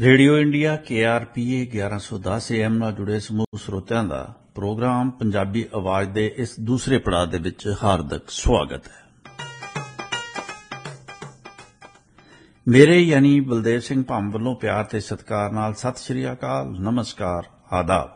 Radio India KRPA 1110 AM ਨਾਲ ਜੁੜੇ ਸਮੂਹ ਸਰੋਤਿਆਂ ਦਾ ਪ੍ਰੋਗਰਾਮ ਪੰਜਾਬੀ ਆਵਾਜ਼ ਦੇ ਇਸ ਦੂਸਰੇ ਪੜਾਅ ਦੇ ਵਿੱਚ ਹਾਰਦਿਕ ਸਵਾਗਤ ਹੈ। ਮੇਰੇ ਯਾਨੀ ਬਲਦੇਵ ਸਿੰਘ ਭੰਮ ਵੱਲੋਂ ਪਿਆਰ ਤੇ ਸਤਿਕਾਰ ਨਾਲ ਸਤਿ ਸ਼੍ਰੀ ਅਕਾਲ, ਨਮਸਕਾਰ, ਆਦਾਬ।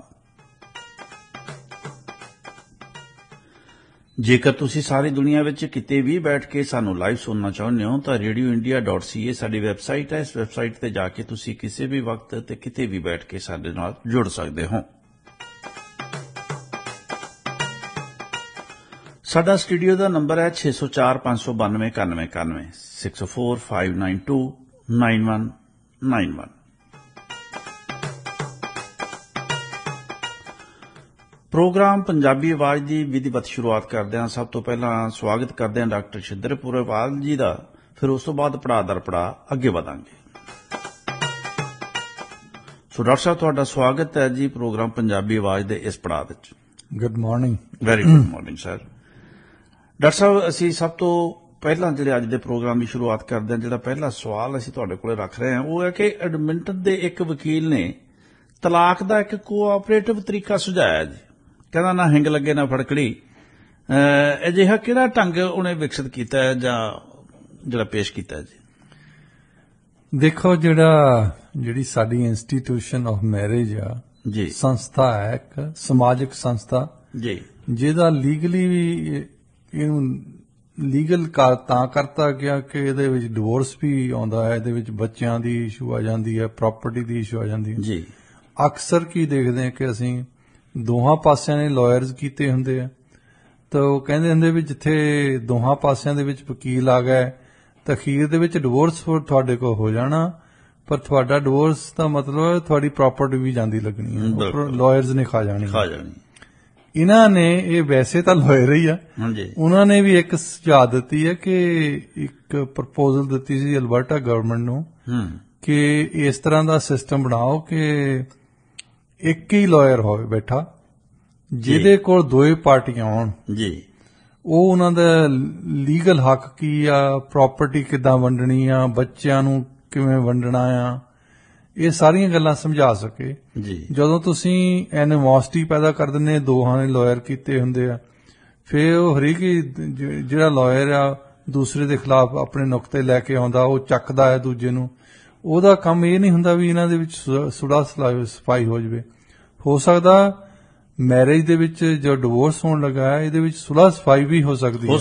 ਜੇਕਰ ਤੁਸੀਂ ਸਾਰੀ ਦੁਨੀਆ ਵਿੱਚ ਕਿਤੇ ਵੀ ਬੈਠ ਕੇ ਸਾਨੂੰ ਲਾਈਵ ਸੁਣਨਾ ਚਾਹੁੰਦੇ ਹੋ ਤਾਂ radioindia.ca ਸਾਡੀ ਵੈਬਸਾਈਟ ਹੈ। ਇਸ ਵੈਬਸਾਈਟ ਤੇ ਜਾ ਕੇ ਤੁਸੀਂ ਕਿਸੇ ਵੀ ਵਕਤ ਤੇ ਕਿਤੇ ਵੀ ਬੈਠ ਕੇ ਸਾਡੇ ਨਾਲ ਜੁੜ ਸਕਦੇ ਹੋ। ਸਾਡਾ ਸਟੂਡੀਓ ਦਾ ਨੰਬਰ ਹੈ 6045929191 6045929191। ਪ੍ਰੋਗਰਾਮ ਪੰਜਾਬੀ ਆਵਾਜ਼ ਦੀ ਵਿਧੀਵਤ ਸ਼ੁਰੂਆਤ ਕਰਦੇ ਹਾਂ। ਸਭ ਤੋਂ ਪਹਿਲਾਂ ਸਵਾਗਤ ਕਰਦੇ ਹਾਂ ਡਾਕਟਰ ਸ਼ਿੰਦਰ ਪੁਰੇਵਾਲ ਜੀ ਦਾ, ਫਿਰ ਉਸ ਤੋਂ ਬਾਅਦ ਪੜਾਅ ਦਰ ਪੜਾਅ ਅੱਗੇ ਵਧਾਂਗੇ। ਸੋ ਡਾਕਟਰ ਸਾਹਿਬ, ਤੁਹਾਡਾ ਸਵਾਗਤ ਹੈ ਜੀ ਪ੍ਰੋਗਰਾਮ ਪੰਜਾਬੀ ਆਵਾਜ਼ ਦੇ ਇਸ ਪੜਾਅ ਵਿੱਚ। Good morning. Very good morning sir. Doctor ਸਾਹਿਬ, ਅਸੀਂ ਸਭ ਤੋਂ ਪਹਿਲਾਂ ਜਿਹੜੇ ਅੱਜ ਦੇ ਪ੍ਰੋਗਰਾਮ ਦੀ ਸ਼ੁਰੂਆਤ ਕਰਦੇ ਹਾਂ, ਜਿਹੜਾ ਪਹਿਲਾ ਸਵਾਲ ਅਸੀਂ ਤੁਹਾਡੇ ਕੋਲ ਰੱਖ ਰਹੇ ਹਾਂ ਉਹ ਹੈ ਕਿ ਐਡਮਿੰਟਨ ਦੇ ਇੱਕ ਵਕੀਲ ਨੇ ਤਲਾਕ ਦਾ ਇੱਕ ਕੋਆਪਰੇਟਿਵ ਤਰੀਕਾ ਸੁਝਾਇਆ ਜੀ। ਕਹਿੰਦਾ ਨਾ ਹਿੰਗ ਲੱਗੇ ਨਾ ਫੜਕੜੀ। ਅਜਿਹਾ ਕਿਹੜਾ ਢੰਗ ਉਹਨੇ ਵਿਕਸਿਤ ਕੀਤਾ ਹੈ ਜਾਂ ਜਿਹੜਾ ਪੇਸ਼ ਕੀਤਾ ਹੈ ਜੀ? ਦੇਖੋ, ਜਿਹੜੀ ਸਾਡੀ ਇੰਸਟੀਟਿਊਸ਼ਨ ਆਫ ਮੈਰਿਜ ਆ ਜੀ, ਸੰਸਥਾ ਹੈ, ਇੱਕ ਸਮਾਜਿਕ ਸੰਸਥਾ ਜੀ, ਜਿਹਦਾ ਲੀਗਲੀ ਵੀ ਇਹਨੂੰ ਲੀਗਲ ਤਾਂ ਕਰਤਾ ਗਿਆ ਕਿ ਇਹਦੇ ਵਿੱਚ ਡਿਵੋਰਸ ਵੀ ਆਉਂਦਾ ਹੈ, ਇਹਦੇ ਵਿੱਚ ਬੱਚਿਆਂ ਦੀ ਇਸ਼ੂ ਆ ਜਾਂਦੀ ਹੈ, ਪ੍ਰਾਪਰਟੀ ਦੀ ਇਸ਼ੂ ਆ ਜਾਂਦੀ ਹੈ ਜੀ। ਅਕਸਰ ਕੀ ਦੇਖਦੇ ਹਾਂ ਕਿ ਅਸੀਂ ਦੋਹਾਂ ਪਾਸਿਆਂ ਨੇ ਲਾਇਰਸ ਕੀਤੇ ਹੁੰਦੇ ਆ, ਤਾਂ ਉਹ ਕਹਿੰਦੇ ਹੁੰਦੇ ਵੀ ਜਿੱਥੇ ਦੋਹਾਂ ਪਾਸਿਆਂ ਦੇ ਵਿੱਚ ਵਕੀਲ ਆ ਗਏ ਤਾਂ ਅਖੀਰ ਦੇ ਵਿੱਚ ਡਿਵੋਰਸ ਤੁਹਾਡੇ ਕੋਲ ਹੋ ਜਾਣਾ, ਪਰ ਤੁਹਾਡਾ ਡਿਵੋਰਸ ਦਾ ਮਤਲਬ ਤੁਹਾਡੀ ਪ੍ਰਾਪਰਟੀ ਵੀ ਜਾਂਦੀ ਲੱਗਣੀ ਹੈ, ਲਾਇਰਸ ਨੇ ਖਾ ਜਾਣੀ। ਇਹਨਾਂ ਨੇ, ਇਹ ਵੈਸੇ ਤਾਂ ਲਾਇਰ ਹੀ ਆ, ਉਹਨਾਂ ਨੇ ਵੀ ਇੱਕ ਸੁਝਾਅ ਦਿੱਤੀ ਹੈ ਕਿ ਇੱਕ ਪ੍ਰਪੋਜ਼ਲ ਦਿੱਤੀ ਸੀ ਅਲਬਰਟਾ ਗਵਰਨਮੈਂਟ ਨੂੰ ਕਿ ਇਸ ਤਰ੍ਹਾਂ ਦਾ ਸਿਸਟਮ ਬਣਾਓ ਕਿ ਇੱਕ ਹੀ ਲਾਇਰ ਹੋਵੇ ਬੈਠਾ, ਜਿਹਦੇ ਕੋਲ ਦੋਏ ਪਾਰਟੀਆਂ ਆਉਣ ਜੀ, ਉਹ ਉਹਨਾਂ ਦਾ ਲੀਗਲ ਹੱਕ ਕੀ ਆ, ਪ੍ਰਾਪਰਟੀ ਕਿੱਦਾਂ ਵੰਡਣੀ ਆ, ਬੱਚਿਆਂ ਨੂੰ ਕਿਵੇਂ ਵੰਡਣਾ ਆ, ਇਹ ਸਾਰੀਆਂ ਗੱਲਾਂ ਸਮਝਾ ਸਕੇ ਜੀ। ਜਦੋਂ ਤੁਸੀਂ ਐਨੀਮੋਸਿਟੀ ਪੈਦਾ ਕਰ ਦਿੰਦੇ, ਦੋਹਾਂ ਨੇ ਲਾਇਰ ਕੀਤੇ ਹੁੰਦੇ ਆ, ਫਿਰ ਉਹ ਹਰੇਕ ਜਿਹੜਾ ਲਾਇਰ ਆ ਦੂਸਰੇ ਦੇ ਖਿਲਾਫ ਆਪਣੇ ਨੁਕਤੇ ਲੈ ਕੇ ਆਉਂਦਾ, ਉਹ ਚੱਕਦਾ ਹੈ ਦੂਜੇ ਨੂੰ। ਉਹਦਾ ਕੰਮ ਇਹ ਨਹੀਂ ਹੁੰਦਾ ਵੀ ਇਹਨਾਂ ਦੇ ਵਿੱਚ ਸੁਲਹ ਸਫਾਈ ਹੋ ਜਾਵੇ। ਹੋ ਸਕਦਾ ਮੈਰਿਜ ਦੇ ਵਿੱਚ ਜੋ ਡਿਵੋਰਸ ਹੋਣ ਲੱਗਾ ਹੈ ਇਹਦੇ ਵਿੱਚ ਸੁਲਹ ਸਫਾਈ ਵੀ ਹੋ ਸਕਦੀ ਹੈ।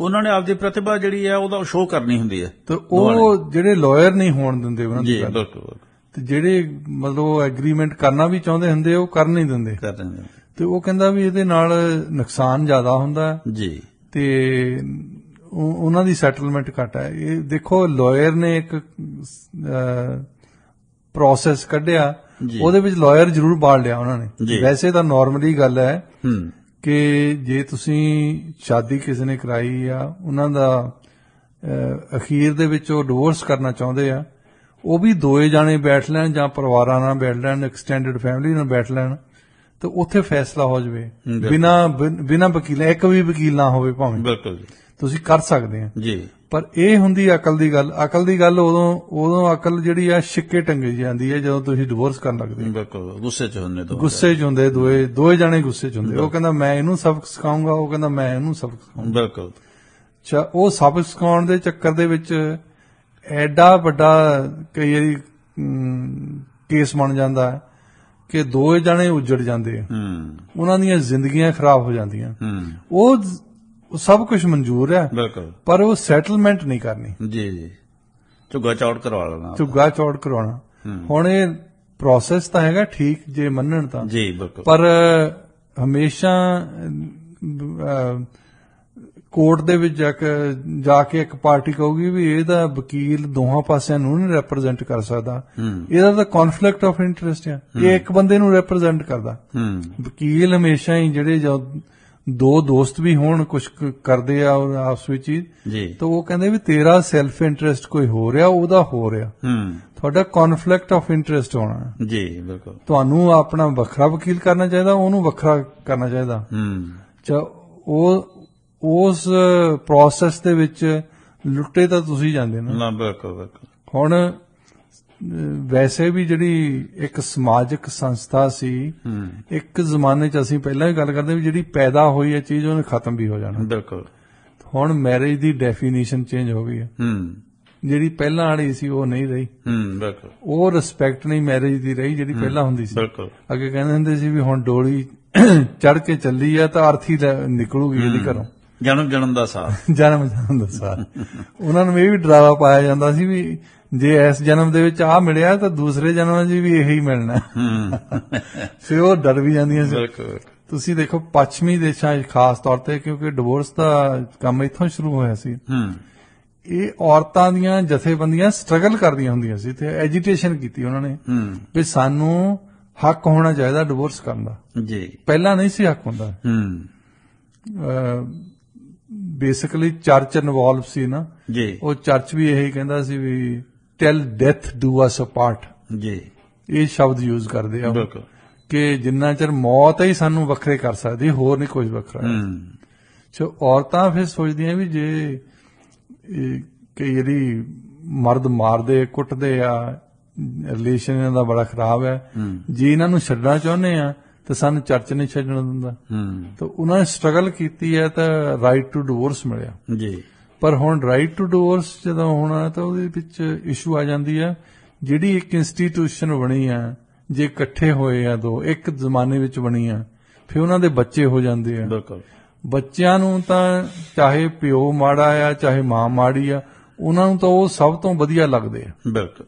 ਉਹਨਾਂ ਨੇ ਆਪਦੀ ਪ੍ਰਤਿਭਾ ਜਿਹੜੀ ਹੈ ਉਹਦਾ ਸ਼ੋਅ ਕਰਨੀ ਹੁੰਦੀ ਹੈ, ਤੇ ਉਹ ਜਿਹੜੇ ਲਾਇਰ ਨਹੀਂ ਹੋਣ ਦਿੰਦੇ ਉਹਨਾਂ ਦੀ ਗੱਲ, ਤੇ ਜਿਹੜੇ ਮਤਲਬ ਐਗਰੀਮੈਂਟ ਕਰਨਾ ਵੀ ਚਾਹੁੰਦੇ ਹੁੰਦੇ ਉਹ ਕਰ ਨਹੀਂ ਦਿੰਦੇ, ਤੇ ਉਹ ਕਹਿੰਦਾ ਵੀ ਇਹਦੇ ਨਾਲ ਨੁਕਸਾਨ ਜ਼ਿਆਦਾ ਹੁੰਦਾ ਜੀ, ਤੇ ਉਹਨਾਂ ਦੀ ਸੈਟਲਮੈਂਟ ਘੱਟ ਹੈ। ਇਹ ਦੇਖੋ, ਲਾਇਰ ਨੇ ਇੱਕ ਪ੍ਰੋਸੈਸ ਕੱਢਿਆ, ਉਹਦੇ ਵਿੱਚ ਲਾਇਰ ਜ਼ਰੂਰ ਬਾੜ ਲਿਆ ਉਹਨਾਂ ਨੇ। ਵੈਸੇ ਤਾਂ ਨਾਰਮਲੀ ਗੱਲ ਹੈ ਕਿ ਜੇ ਤੁਸੀਂ ਸ਼ਾਦੀ ਕਿਸੇ ਨੇ ਕਰਾਈ ਆ, ਉਹਨਾਂ ਦਾ ਅਖੀਰ ਦੇ ਵਿੱਚ ਉਹ ਡਿਵੋਰਸ ਕਰਨਾ ਚਾਹੁੰਦੇ ਆ, ਉਹ ਵੀ ਦੋਏ ਜਾਣੇ ਬੈਠ ਲੈਣ ਜਾਂ ਪਰਿਵਾਰਾਂ ਨਾਲ ਬੈਠ ਲੈਣ, ਐਕਸਟੈਂਡਡ ਫੈਮਿਲੀ ਨਾਲ ਬੈਠ ਲੈਣ, ਤੇ ਉੱਥੇ ਫੈਸਲਾ ਹੋ ਜਾਵੇ ਬਿਨਾਂ ਵਕੀਲ, ਇੱਕ ਵੀ ਵਕੀਲ ਨਾ ਹੋਵੇ ਭਾਵੇਂ, ਬਿਲਕੁਲ ਤੁਸੀਂ ਕਰ ਸਕਦੇ ਆ ਜੀ। ਪਰ ਇਹ ਹੁੰਦੀ ਅਕਲ ਦੀ ਗੱਲ। ਅਕਲ ਦੀ ਗੱਲ ਉਦੋਂ ਅਕਲ ਜਿਹੜੀ ਆ ਛਿੱਕੇ ਟੰਗੀ ਜਾਂਦੀ ਹੈ ਜਦੋਂ ਤੁਸੀਂ ਡਿਵੋਰਸ ਕਰਨ ਲੱਗਦੇ। ਬਿਲਕੁਲ ਗੁੱਸੇ ਚ ਹੁੰਦੇ ਦੋਏ ਜਾਣੇ ਗੁੱਸੇ ਚ ਹੁੰਦੇ। ਉਹ ਕਹਿੰਦਾ ਮੈਂ ਇਹਨੂੰ ਸਬਕ ਸਿਖਾਉਂਗਾ, ਉਹ ਕਹਿੰਦਾ ਮੈਂ ਇਹਨੂੰ ਸਬਕ ਸਿਖਾਉਂਗਾ। ਬਿਲਕੁਲ। ਉਹ ਸਬਕ ਸਿਖਾਉਣ ਦੇ ਚੱਕਰ ਦੇ ਵਿੱਚ ਐਡਾ ਵੱਡਾ ਕਈ ਵਾਰੀ ਕੇਸ ਬਣ ਜਾਂਦਾ ਹੈ ਕਿ ਦੋਏ ਜਾਣੇ ਉੱਜੜ ਜਾਂਦੇ ਆ, ਉਹਨਾਂ ਦੀਆਂ ਜ਼ਿੰਦਗੀਆਂ ਖਰਾਬ ਹੋ ਜਾਂਦੀਆਂ। ਉਹ ਸਭ ਕੁਝ ਮਨਜ਼ੂਰ ਹੈ, ਬਿਲਕੁਲ, ਪਰ ਉਹ ਸੈਟਲਮੈਂਟ ਨਹੀਂ ਕਰਨੀ ਜੀ, ਝੁੱਗਾ ਚੌੜ ਕਰਵਾਉਣਾ। ਹੁਣ ਇਹ ਪ੍ਰੋਸੈਸ ਤਾਂ ਹੈਗਾ ਠੀਕ ਜੇ ਮੰਨਣ ਤਾਂ ਜੀ, ਬਿਲਕੁਲ, ਪਰ ਹਮੇਸ਼ਾ ਕੋਰਟ ਦੇ ਵਿੱਚ ਜਾ ਕੇ ਇੱਕ ਪਾਰਟੀ ਕਹੂਗੀ ਵੀ ਇਹਦਾ ਵਕੀਲ ਦੋਹਾਂ ਪਾਸਿਆਂ ਨੂੰ ਨਹੀਂ ਰੈਪਰੈਜ਼ੈਂਟ ਕਰ ਸਕਦਾ, ਇਹਦਾ ਤਾਂ ਕੌਨਫਲਿਕਟ ਆਫ ਇੰਟਰਸਟ ਆ, ਇਹ ਇੱਕ ਬੰਦੇ ਨੂੰ ਰੈਪਰੈਜ਼ੈਂਟ ਕਰਦਾ। ਵਕੀਲ ਹਮੇਸ਼ਾ ਹੀ ਜਿਹੜੇ ਦੋ ਦੋਸਤ ਵੀ ਹੋਣ, ਕੁਝ ਕਰਦੇ ਆ ਆਪਸ ਵਿੱਚ ਹੀ, ਤਾਂ ਉਹ ਕਹਿੰਦੇ ਵੀ ਤੇਰਾ ਸੈਲਫ ਇੰਟਰਸਟ ਕੋਈ ਹੋ ਰਿਹਾ, ਉਹਦਾ ਹੋ ਰਿਹਾ, ਤੁਹਾਡਾ ਕੌਨਫਲਿਕਟ ਆਫ ਇੰਟਰਸਟ ਹੋਣਾ ਜੀ, ਬਿਲਕੁਲ। ਤੁਹਾਨੂੰ ਆਪਣਾ ਵੱਖਰਾ ਵਕੀਲ ਕਰਨਾ ਚਾਹੀਦਾ, ਉਹਨੂੰ ਵੱਖਰਾ ਕਰਨਾ ਚਾਹੀਦਾ। ਉਹ ਉਸ ਪ੍ਰੋਸੈਸ ਦੇ ਵਿੱਚ ਲੁੱਟੇ ਤਾਂ ਤੁਸੀਂ ਜਾਂਦੇ ਨਾ। ਬਿਲਕੁਲ। ਹੁਣ ਵੈਸੇ ਵੀ ਜਿਹੜੀ ਇੱਕ ਸਮਾਜਿਕ ਸੰਸਥਾ ਸੀ, ਇੱਕ ਜ਼ਮਾਨੇ 'ਚ ਅਸੀਂ ਪਹਿਲਾਂ ਵੀ ਗੱਲ ਕਰਦੇ ਵੀ ਜਿਹੜੀ ਪੈਦਾ ਹੋਈ ਹੈ ਚੀਜ਼ ਉਹਨੇ ਖਤਮ ਵੀ ਹੋ ਜਾਣਾ। ਬਿਲਕੁਲ। ਹੁਣ ਮੈਰਿਜ ਦੀ ਡੈਫੀਨੇਸ਼ਨ ਚੇਂਜ ਹੋ ਗਈ ਹੈ। ਜਿਹੜੀ ਪਹਿਲਾਂ ਵਾਲੀ ਸੀ ਉਹ ਨਹੀਂ ਰਹੀ। ਬਿਲਕੁਲ। ਉਹ ਰਿਸਪੈਕਟ ਨਹੀਂ ਮੈਰਿਜ ਦੀ ਰਹੀ ਜਿਹੜੀ ਪਹਿਲਾਂ ਹੁੰਦੀ ਸੀ। ਬਿਲਕੁਲ। ਅੱਗੇ ਕਹਿੰਦੇ ਹੁੰਦੇ ਸੀ ਵੀ ਹੁਣ ਡੋਲੀ ਚੜ ਕੇ ਚੱਲੀ ਆ ਤਾਂ ਅਰਥੀ ਨਿਕਲੂਗੀ ਇਹਦੇ ਘਰੋਂ। ਜਨਮ ਦਾ ਸਾਥ। ਜਨਮ ਦਾ ਸਾਥ। ਉਹਨਾਂ ਨੂੰ ਇਹ ਵੀ ਡਰਾਵਾ ਪਾਇਆ ਜਾਂਦਾ ਸੀ ਵੀ ਜੇ ਇਸ ਜਨਮ ਦੇ ਵਿੱਚ ਆਹ ਮਿਲਿਆ ਤਾਂ ਦੂਸਰੇ ਜਨਮ 'ਚ ਵੀ ਇਹੀ ਮਿਲਣਾ। ਫਿਰ ਉਹ ਡਰ ਵੀ ਜਾਂਦੀਆਂ ਸੀ। ਤੁਸੀਂ ਦੇਖੋ ਪੱਛਮੀ ਦੇਸ਼ਾਂ 'ਚ ਖਾਸ ਤੌਰ ਤੇ, ਕਿਉਂਕਿ ਡਿਵੋਰਸ ਦਾ ਕੰਮ ਇੱਥੋਂ ਸ਼ੁਰੂ ਹੋਇਆ ਸੀ, ਇਹ ਔਰਤਾਂ ਦੀਆਂ ਜਥੇਬੰਦੀਆਂ ਸਟਰਗਲ ਕਰਦੀਆਂ ਹੁੰਦੀਆਂ ਸੀ ਤੇ ਐਜੀਟੇਸ਼ਨ ਕੀਤੀ ਉਹਨਾਂ ਨੇ ਵੀ ਸਾਨੂੰ ਹੱਕ ਹੋਣਾ ਚਾਹੀਦਾ ਡਿਵੋਰਸ ਕਰਨ ਦਾ। ਜੀ। ਪਹਿਲਾਂ ਨਹੀਂ ਸੀ ਹੱਕ ਹੁੰਦਾ। ਬੇਸਿਕਲੀ ਚਰਚ ਇਨਵੋਲਵ ਸੀ ਨਾ ਜੀ। ਉਹ ਚਰਚ ਵੀ ਇਹੀ ਕਹਿੰਦਾ ਸੀ ਵੀ till death do us apart ਜੀ। ਇਹ ਸ਼ਬਦ ਯੂਜ਼ ਕਰਦੇ ਆ ਕਿ ਜਿੰਨਾ ਚਿਰ ਮੌਤ ਹੀ ਸਾਨੂੰ ਵੱਖਰੇ ਕਰ ਸਕਦੀ, ਹੋਰ ਨਹੀਂ ਕੁਝ ਵੱਖਰਾ। ਸੋ ਔਰਤਾਂ ਫਿਰ ਸੋਚਦੀਆਂ ਵੀ ਜੇ ਕਿ ਜਿਹੜੀ ਮਰਦ ਮਾਰਦੇ ਕੁੱਟਦੇ ਆ, ਰਿਲੇਸ਼ਨ ਇਹਨਾਂ ਦਾ ਬੜਾ ਖਰਾਬ ਹੈ, ਜੇ ਇਹਨਾਂ ਨੂੰ ਛੱਡਣਾ ਚਾਹੁੰਦੇ ਆ ਤਾਂ ਸਾਨੂੰ ਚਰਚ ਨਹੀਂ ਛੱਡਣ ਦਿੰਦਾ। ਤਾਂ ਉਹਨਾਂ ਨੇ ਸਟਰਗਲ ਕੀਤੀ ਹੈ ਤਾਂ ਰਾਈਟ ਟੂ ਡਿਵੋਰਸ ਮਿਲਿਆ ਜੀ। ਪਰ ਹੁਣ ਰਾਈਟ ਟੂ ਡਿਵੋਰਸ ਜਦੋਂ ਹੋਣਾ ਤਾਂ ਉਹਦੇ ਵਿੱਚ ਇਸ਼ੂ ਆ ਜਾਂਦੀ ਹੈ, ਜਿਹੜੀ ਇੱਕ ਇੰਸਟੀਟਿਊਸ਼ਨ ਬਣੀ ਆ, ਜੇ ਇਕੱਠੇ ਹੋਏ ਆ ਦੋ, ਇੱਕ ਜ਼ਮਾਨੇ ਵਿੱਚ ਬਣੀ ਆ, ਫਿਰ ਉਹਨਾਂ ਦੇ ਬੱਚੇ ਹੋ ਜਾਂਦੇ ਆ। ਬੱਚਿਆਂ ਨੂੰ ਤਾਂ ਚਾਹੇ ਪਿਓ ਮਾੜਾ ਆ ਚਾਹੇ ਮਾਂ ਮਾੜੀ ਆ, ਉਹਨਾਂ ਨੂੰ ਤਾਂ ਉਹ ਸਭ ਤੋਂ ਵਧੀਆ ਲੱਗਦੇ ਆ। ਬਿਲਕੁਲ।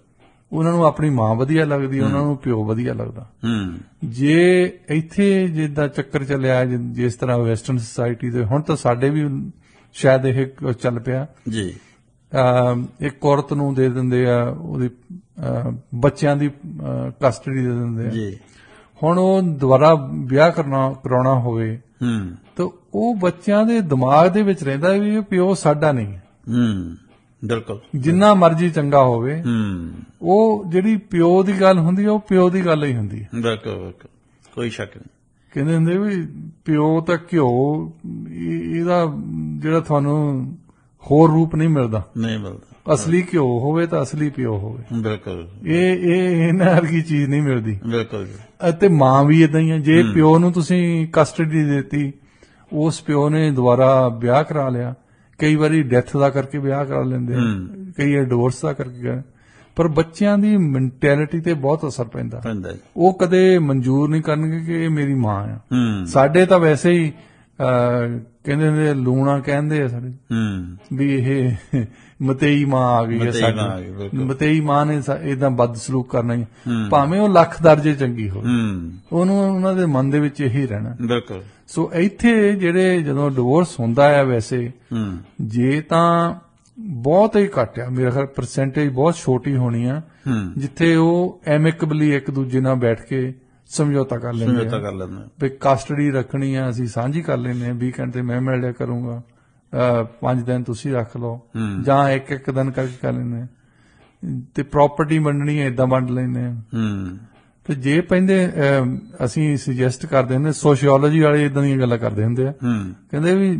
ਉਹਨਾਂ ਨੂੰ ਆਪਣੀ ਮਾਂ ਵਧੀਆ ਲੱਗਦੀ, ਉਹਨਾਂ ਨੂੰ ਪਿਓ ਵਧੀਆ ਲੱਗਦਾ। ਜੇ ਇੱਥੇ ਜਿੱਦਾਂ ਚੱਕਰ ਚੱਲਿਆ ਜਿਸ ਤਰ੍ਹਾਂ ਵੈਸਟਰਨ ਸੋਸਾਇਟੀ ਦੇ, ਹੁਣ ਤਾਂ ਸਾਡੇ ਵੀ ਸ਼ਾਇਦ ਇਹ ਚੱਲ ਪਿਆ ਜੀ, ਇੱਕ ਔਰਤ ਨੂੰ ਦੇ ਦਿੰਦੇ ਆ ਉਹਦੀ ਬੱਚਿਆਂ ਦੀ ਕਸਟਡੀ ਦੇ ਦਿੰਦੇ ਆ ਜੀ। ਹੁਣ ਉਹ ਦੁਬਾਰਾ ਵਿਆਹ ਕਰਾਉਣਾ ਹੋਵੇ ਤਾਂ ਉਹ ਬੱਚਿਆਂ ਦੇ ਦਿਮਾਗ ਦੇ ਵਿੱਚ ਰਹਿੰਦਾ ਵੀ ਪਿਓ ਸਾਡਾ ਨਹੀਂ। ਬਿਲਕੁਲ। ਜਿੰਨਾ ਮਰਜ਼ੀ ਚੰਗਾ ਹੋਵੇ, ਉਹ ਜਿਹੜੀ ਪਿਓ ਦੀ ਗੱਲ ਹੁੰਦੀ ਹੈ ਉਹ ਪਿਓ ਦੀ ਗੱਲ ਹੀ ਹੁੰਦੀ ਹੈ। ਬਿਲਕੁਲ, ਕੋਈ ਸ਼ੱਕ ਨਹੀਂ। ਕਹਿੰਦੇ ਹੁੰਦੇ ਵੀ ਪਿਓ ਤਾਂ ਘਿਓ, ਇਹਦਾ ਜਿਹੜਾ ਤੁਹਾਨੂੰ ਹੋਰ ਰੂਪ ਨਹੀਂ ਮਿਲਦਾ। ਅਸਲੀ ਘਿਓ ਹੋਵੇ ਤਾਂ ਅਸਲੀ ਪਿਓ ਹੋਵੇ। ਬਿਲਕੁਲ। ਇਹ ਇਹਨਾਂ ਵਰਗੀ ਚੀਜ਼ ਨਹੀਂ ਮਿਲਦੀ। ਬਿਲਕੁਲ। ਅਤੇ ਮਾਂ ਵੀ ਏਦਾਂ ਹੀ ਆ। ਜੇ ਪਿਓ ਨੂੰ ਤੁਸੀਂ ਕਸਟਡੀ ਦਿੱਤੀ, ਉਸ ਪਿਓ ਨੇ ਦੁਬਾਰਾ ਵਿਆਹ ਕਰਾ ਲਿਆ, ਕਈ ਵਾਰੀ ਡੈਥ ਦਾ ਕਰਕੇ ਵਿਆਹ ਕਰਾ ਲੈਂਦੇ, ਕਈ ਵਾਰ ਡਿਵੋਰਸ ਦਾ ਕਰਕੇ, ਪਰ ਬੱਚਿਆਂ ਦੀ ਮੈਂਟੈਲਿਟੀ ਤੇ ਬਹੁਤ ਅਸਰ ਪੈਂਦਾ। ਉਹ ਕਦੇ ਮਨਜ਼ੂਰ ਨਹੀਂ ਕਰਨਗੇ ਕਿ ਇਹ ਮੇਰੀ ਮਾਂ ਆ। ਸਾਡੇ ਤਾਂ ਵੈਸੇ ਹੀ ਕਹਿੰਦੇ ਹੁੰਦੇ ਲੂਣਾ ਕਹਿੰਦੇ ਆ ਸਾਡੇ ਵੀ ਇਹ ਮਤੇਈ ਮਾਂ ਆ ਗਈ ਹੈ ਸਾਡੀ, ਮਤੇਈ ਮਾਂ ਨੇ ਏਦਾਂ ਬਦਸਲੂਕ ਕਰਨਾ ਹੀ, ਭਾਵੇਂ ਉਹ ਲੱਖ ਦਰਜੇ ਚੰਗੀ ਹੋਵੇ, ਉਹਨੂੰ ਉਹਨਾਂ ਦੇ ਮਨ ਦੇ ਵਿੱਚ ਇਹੀ ਰਹਿਣਾ। ਬਿਲਕੁਲ। ਸੋ ਇੱਥੇ ਜਿਹੜੇ ਜਦੋਂ ਡਿਵੋਰਸ ਹੁੰਦਾ ਹੈ, ਵੈਸੇ ਜੇ ਤਾਂ ਬਹੁਤ ਹੀ ਘੱਟ ਆ, ਮੇਰਾ ਖਿਆਲ ਪਰਸੈਂਟੇਜ ਬਹੁਤ ਛੋਟੀ ਹੋਣੀ ਆ ਜਿੱਥੇ ਉਹ ਐਮਿਕਬਲੀ ਇੱਕ ਦੂਜੇ ਨਾਲ ਬੈਠ ਕੇ ਸਮਝੌਤਾ ਕਰ ਲੈਂਦੇ ਵੀ ਕਸਟਡੀ ਰੱਖਣੀ ਆ, ਅਸੀਂ ਸਾਂਝੀ ਕਰ ਲੈਂਦੇ ਹਾਂ, ਵੀਕਐਂਡ ਤੇ ਮੈਂ ਮਿਲ ਲਿਆ ਕਰੂੰਗਾ, 5 ਦਿਨ ਤੁਸੀਂ ਰੱਖ ਲਓ, ਜਾਂ ਇੱਕ ਦਿਨ ਕਰਕੇ ਕਰ ਲੈਂਦੇ ਆ, ਤੇ ਪ੍ਰਾਪਰਟੀ ਵੰਡਣੀ ਹੈ ਏਦਾਂ ਵੰਡ ਲੈਂਦੇ ਆ। ਤੇ ਜੇ ਪੈਂਦੇ ਅਸੀਂ ਸੁਜੈਸਟ ਕਰਦੇ ਹੁੰਦੇ, ਸੋਸ਼ੀਓਲੋਜੀ ਵਾਲੇ ਏਦਾਂ ਦੀਆਂ ਗੱਲਾਂ ਕਰਦੇ ਹੁੰਦੇ ਆ, ਕਹਿੰਦੇ ਵੀ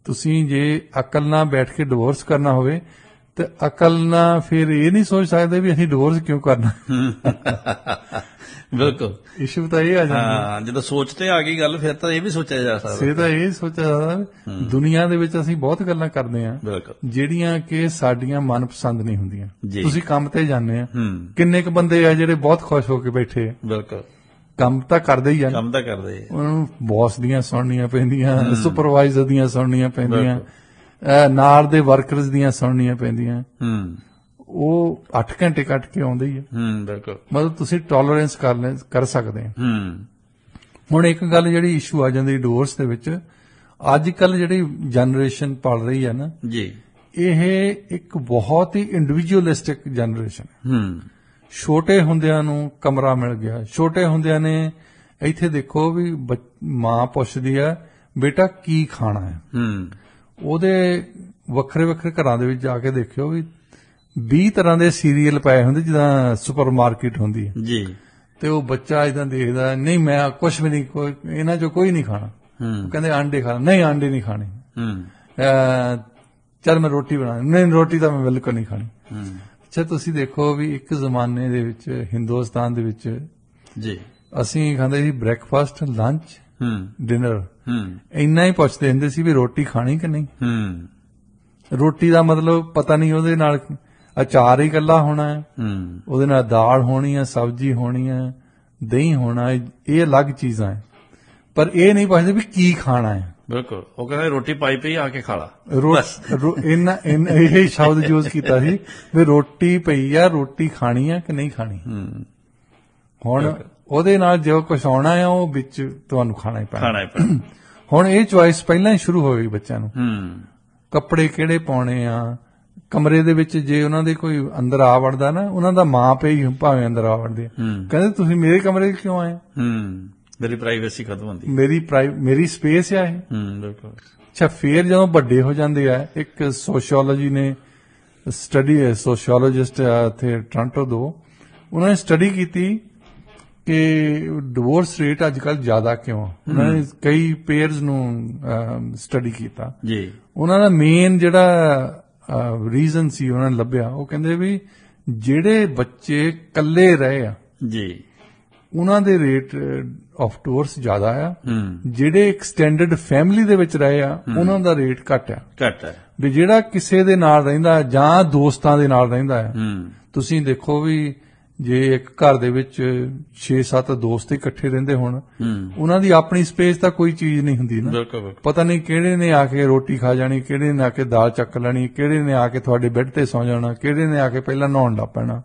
ਤੁਸੀਂ ਜੇ ਅਕਲ ਨਾਲ ਬੈਠ ਕੇ ਡਿਵੋਰਸ ਕਰਨਾ ਹੋਵੇ ਤੇ ਅਕਲ ਨਾਲ ਫਿਰ ਇਹ ਨਹੀਂ ਸੋਚ ਸਕਦੇ ਵੀ ਅਸੀਂ ਡਿਵੋਰਸ ਕਿਉਂ ਕਰਨਾ। ਬਿਲਕੁਲ। ਇਸ਼ੂ ਤਾਂ ਇਹ ਆ ਜਾਂਦਾ ਜਦੋਂ ਸੋਚ ਤੇ ਆ ਗਈ ਗੱਲ, ਫਿਰ ਤਾਂ ਇਹ ਵੀ ਸੋਚਿਆ ਜਾ ਸਕਦਾ। ਫਿਰ ਤਾਂ ਇਹ ਸੋਚਿਆ ਜਾ ਸਕਦਾ। ਦੁਨੀਆ ਦੇ ਵਿੱਚ ਅਸੀਂ ਬਹੁਤ ਗੱਲਾਂ ਕਰਦੇ ਆ ਜਿਹੜੀਆਂ ਕਿ ਸਾਡੀਆਂ ਮਨਪਸੰਦ ਨਹੀਂ ਹੁੰਦੀਆਂ। ਤੁਸੀਂ ਕੰਮ ਤੇ ਜਾਂਦੇ ਆ, ਕਿੰਨੇ ਕੁ ਬੰਦੇ ਆ ਜਿਹੜੇ ਬਹੁਤ ਖੁਸ਼ ਹੋ ਕੇ ਬੈਠੇ ਆ। ਬਿਲਕੁਲ। ਕੰਮ ਤਾਂ ਕਰਦੇ ਹੀ ਆ, ਕੰਮ ਤਾਂ ਕਰਦੇ ਆ, ਉਹਨਾਂ ਨੂੰ ਬੌਸ ਦੀਆਂ ਸੁਣਨੀਆਂ ਪੈਂਦੀਆਂ, ਸੁਪਰਵਾਈਜ਼ਰ ਦੀਆਂ ਸੁਣਨੀਆਂ ਪੈਂਦੀਆਂ, ਨਾਲ ਦੇ ਵਰਕਰਸ ਦੀਆਂ ਸੁਣਨੀਆਂ ਪੈਂਦੀਆਂ। ਉਹ 8 ਘੰਟੇ ਕੱਟ ਕੇ ਆਉਂਦੇ ਹੀ ਆ। ਬਿਲਕੁਲ। ਮਤਲਬ ਤੁਸੀਂ ਟੋਲਰੈਂਸ ਕਰ ਸਕਦੇ ਆ। ਹੁਣ ਇੱਕ ਗੱਲ ਜਿਹੜੀ ਇਸ਼ੂ ਆ ਜਾਂਦੀ ਡਿਵੋਰਸ ਦੇ ਵਿੱਚ, ਅੱਜ ਕੱਲ ਜਿਹੜੀ ਜਨਰੇਸ਼ਨ ਪਲ ਰਹੀ ਹੈ ਨਾ ਜੀ, ਇਹ ਇੱਕ ਬਹੁਤ ਹੀ ਇੰਡੀਵਿਜੂਅਲਿਸਟਿਕ ਜਨਰੇਸ਼ਨ ਹੈ। ਛੋਟੇ ਹੁੰਦਿਆਂ ਨੂੰ ਕਮਰਾ ਮਿਲ ਗਿਆ, ਛੋਟੇ ਹੁੰਦਿਆਂ ਨੇ ਇੱਥੇ ਦੇਖੋ ਵੀ ਮਾਂ ਪੁੱਛਦੀ ਆ ਬੇਟਾ ਕੀ ਖਾਣਾ ਹੈ, ਉਹਦੇ ਵੱਖਰੇ ਵੱਖਰੇ ਘਰਾਂ ਦੇ ਵਿੱਚ ਜਾ ਕੇ ਦੇਖਿਓ ਵੀ 20 ਤਰ੍ਹਾਂ ਦੇ ਸੀਰੀਅਲ ਪਏ ਹੁੰਦੇ ਜਿੱਦਾਂ ਸੁਪਰ ਮਾਰਕੀਟ ਹੁੰਦੀ ਹੈ ਜੀ, ਤੇ ਉਹ ਬੱਚਾ ਇਦਾਂ ਦੇਖਦਾ, ਨਹੀਂ ਮੈਂ ਕੁਝ ਵੀ ਨਹੀਂ, ਇਹਨਾਂ ਚੋਂ ਕੋਈ ਨਹੀਂ ਖਾਣਾ। ਕਹਿੰਦੇ ਆਂਡੇ ਖਾਣਾ, ਨਹੀਂ ਆਂਡੇ ਨਹੀਂ ਖਾਣੇ। ਚੱਲ ਮੈਂ ਰੋਟੀ ਬਣਾ, ਨਹੀਂ ਰੋਟੀ ਤਾਂ ਮੈਂ ਬਿਲਕੁਲ ਨਹੀਂ ਖਾਣੀ। ਅੱਛਾ, ਤੁਸੀਂ ਦੇਖੋ ਵੀ ਇੱਕ ਜ਼ਮਾਨੇ ਦੇ ਵਿੱਚ ਹਿੰਦੁਸਤਾਨ ਦੇ ਵਿੱਚ ਜੀ ਅਸੀਂ ਖਾਂਦੇ ਸੀ ਬ੍ਰੇਕਫਾਸਟ, ਲੰਚ, ਡਿਨਰ, ਇੰਨਾ ਹੀ ਪੁੱਛਦੇ ਹੁੰਦੇ ਸੀ ਵੀ ਰੋਟੀ ਖਾਣੀ ਕਿ ਨਹੀਂ। ਰੋਟੀ ਦਾ ਮਤਲਬ ਪਤਾ ਨਹੀਂ, ਉਹਦੇ ਨਾਲ ਅਚਾਰ ਹੀ ਇਕੱਲਾ ਹੋਣਾ ਹੈ, ਉਹਦੇ ਨਾਲ ਦਾਲ ਹੋਣੀ ਹੈ, ਸਬਜ਼ੀ ਹੋਣੀ ਹੈ, ਦਹੀਂ ਹੋਣਾ, ਇਹ ਅਲੱਗ ਚੀਜ਼ਾਂ ਹੈ। ਪਰ ਇਹ ਨਹੀਂ ਪੁੱਛਦੇ ਵੀ ਕੀ ਖਾਣਾ ਹੈ। ਬਿਲਕੁਲ, ਉਹ ਕਹਿੰਦੇ ਰੋਟੀ ਪਾਈ ਪਈ ਆ ਕੇ ਖਾ ਲਾ। ਇਹ ਸ਼ਬਦ ਯੂਜ਼ ਕੀਤਾ ਸੀ ਵੀ ਰੋਟੀ ਪਈ ਆ, ਰੋਟੀ ਖਾਣੀ ਆ ਕਿ ਨਹੀਂ ਖਾਣੀ। ਹੁਣ ਉਹਦੇ ਨਾਲ ਜੋ ਕੁਛ ਆਉਣਾ ਹੈ ਉਹ ਵਿੱਚ ਤੁਹਾਨੂੰ ਖਾਣਾ ਹੀ ਪੈਣਾ। ਹੁਣ ਇਹ ਚੁਆਇਸ ਪਹਿਲਾਂ ਹੀ ਸ਼ੁਰੂ ਹੋ ਗਈ ਬੱਚਿਆਂ ਨੂੰ। ਕੱਪੜੇ ਕਿਹੜੇ ਪਾਉਣੇ ਆ, ਕਮਰੇ ਦੇ ਵਿੱਚ ਜੇ ਉਹਨਾਂ ਦੇ ਕੋਈ ਅੰਦਰ ਆ ਵੜਦਾ ਨਾ, ਉਹਨਾਂ ਦਾ ਮਾਂ ਪਿਓ ਹੀ ਭਾਵੇਂ ਅੰਦਰ ਆ ਵੜਦੇ, ਕਹਿੰਦੇ ਤੁਸੀਂ ਮੇਰੇ ਕਮਰੇ 'ਚ ਕਿਉਂ ਆਏ, ਮੇਰੀ ਪ੍ਰਾਈਵੇਸੀ ਖਤਮ ਹੁੰਦੀ, ਮੇਰੀ ਸਪੇਸ ਆ ਇਹ। ਬਿਲਕੁਲ। ਅੱਛਾ, ਫੇਰ ਜਦੋਂ ਵੱਡੇ ਹੋ ਜਾਂਦੇ ਆ, ਇੱਕ ਸੋਸ਼ੀਓਲੋਜੀ ਨੇ ਸਟੱਡੀ, ਸੋਸ਼ੀਓਲੋਜਿਸਟ ਇੱਥੇ ਟੋਰਾਂਟੋ ਤੋਂ, ਉਹਨਾਂ ਨੇ ਸਟੱਡੀ ਕੀਤੀ ਕਿ ਡਿਵੋਰਸ ਰੇਟ ਅੱਜ ਕੱਲ੍ਹ ਜ਼ਿਆਦਾ ਕਿਉਂ। ਉਹਨਾਂ ਨੇ ਕਈ ਪੇਅਰਸ ਨੂੰ ਸਟੱਡੀ ਕੀਤਾ ਜੀ। ਉਹਨਾਂ ਦਾ ਮੇਨ ਜਿਹੜਾ ਰੀਜ਼ਨ ਸੀ ਉਹਨਾਂ ਨੇ ਲੱਭਿਆ, ਉਹ ਕਹਿੰਦੇ ਵੀ ਜਿਹੜੇ ਬੱਚੇ ਇਕੱਲੇ ਰਹੇ ਆ ਜੀ, ਉਹਨਾਂ ਦੇ ਰੇਟ ਆਫ ਡਿਵੋਰਸ ਜ਼ਿਆਦਾ ਆ। ਜਿਹੜੇ ਐਕਸਟੈਂਡਡ ਫੈਮਿਲੀ ਦੇ ਵਿੱਚ ਰਹੇ ਆ, ਉਹਨਾਂ ਦਾ ਰੇਟ ਘੱਟ ਆ। ਵੀ ਜਿਹੜਾ ਕਿਸੇ ਦੇ ਨਾਲ ਰਹਿੰਦਾ ਜਾਂ ਦੋਸਤਾਂ ਦੇ ਨਾਲ ਰਹਿੰਦਾ ਹੈ, ਤੁਸੀਂ ਦੇਖੋ ਵੀ ਜੇ ਇੱਕ ਘਰ ਦੇ ਵਿੱਚ 6-7 ਦੋਸਤ ਇਕੱਠੇ ਰਹਿੰਦੇ ਹੋਣ, ਉਹਨਾਂ ਦੀ ਆਪਣੀ ਸਪੇਸ ਤਾਂ ਕੋਈ ਚੀਜ਼ ਨਹੀਂ ਹੁੰਦੀ ਨਾ। ਪਤਾ ਨਹੀਂ ਕਿਹੜੇ ਨੇ ਆ ਕੇ ਰੋਟੀ ਖਾ ਜਾਣੀ, ਕਿਹੜੇ ਨੇ ਆ ਕੇ ਦਾਲ ਚੱਕ ਲੈਣੀ, ਕਿਹੜੇ ਨੇ ਆ ਕੇ ਤੁਹਾਡੇ ਬੈੱਡ ਤੇ ਸੌ ਜਾਣਾ, ਕਿਹੜੇ ਨੇ ਆ ਕੇ ਪਹਿਲਾਂ ਨਹਾਉਣ ਲੱਗ ਪੈਣਾ।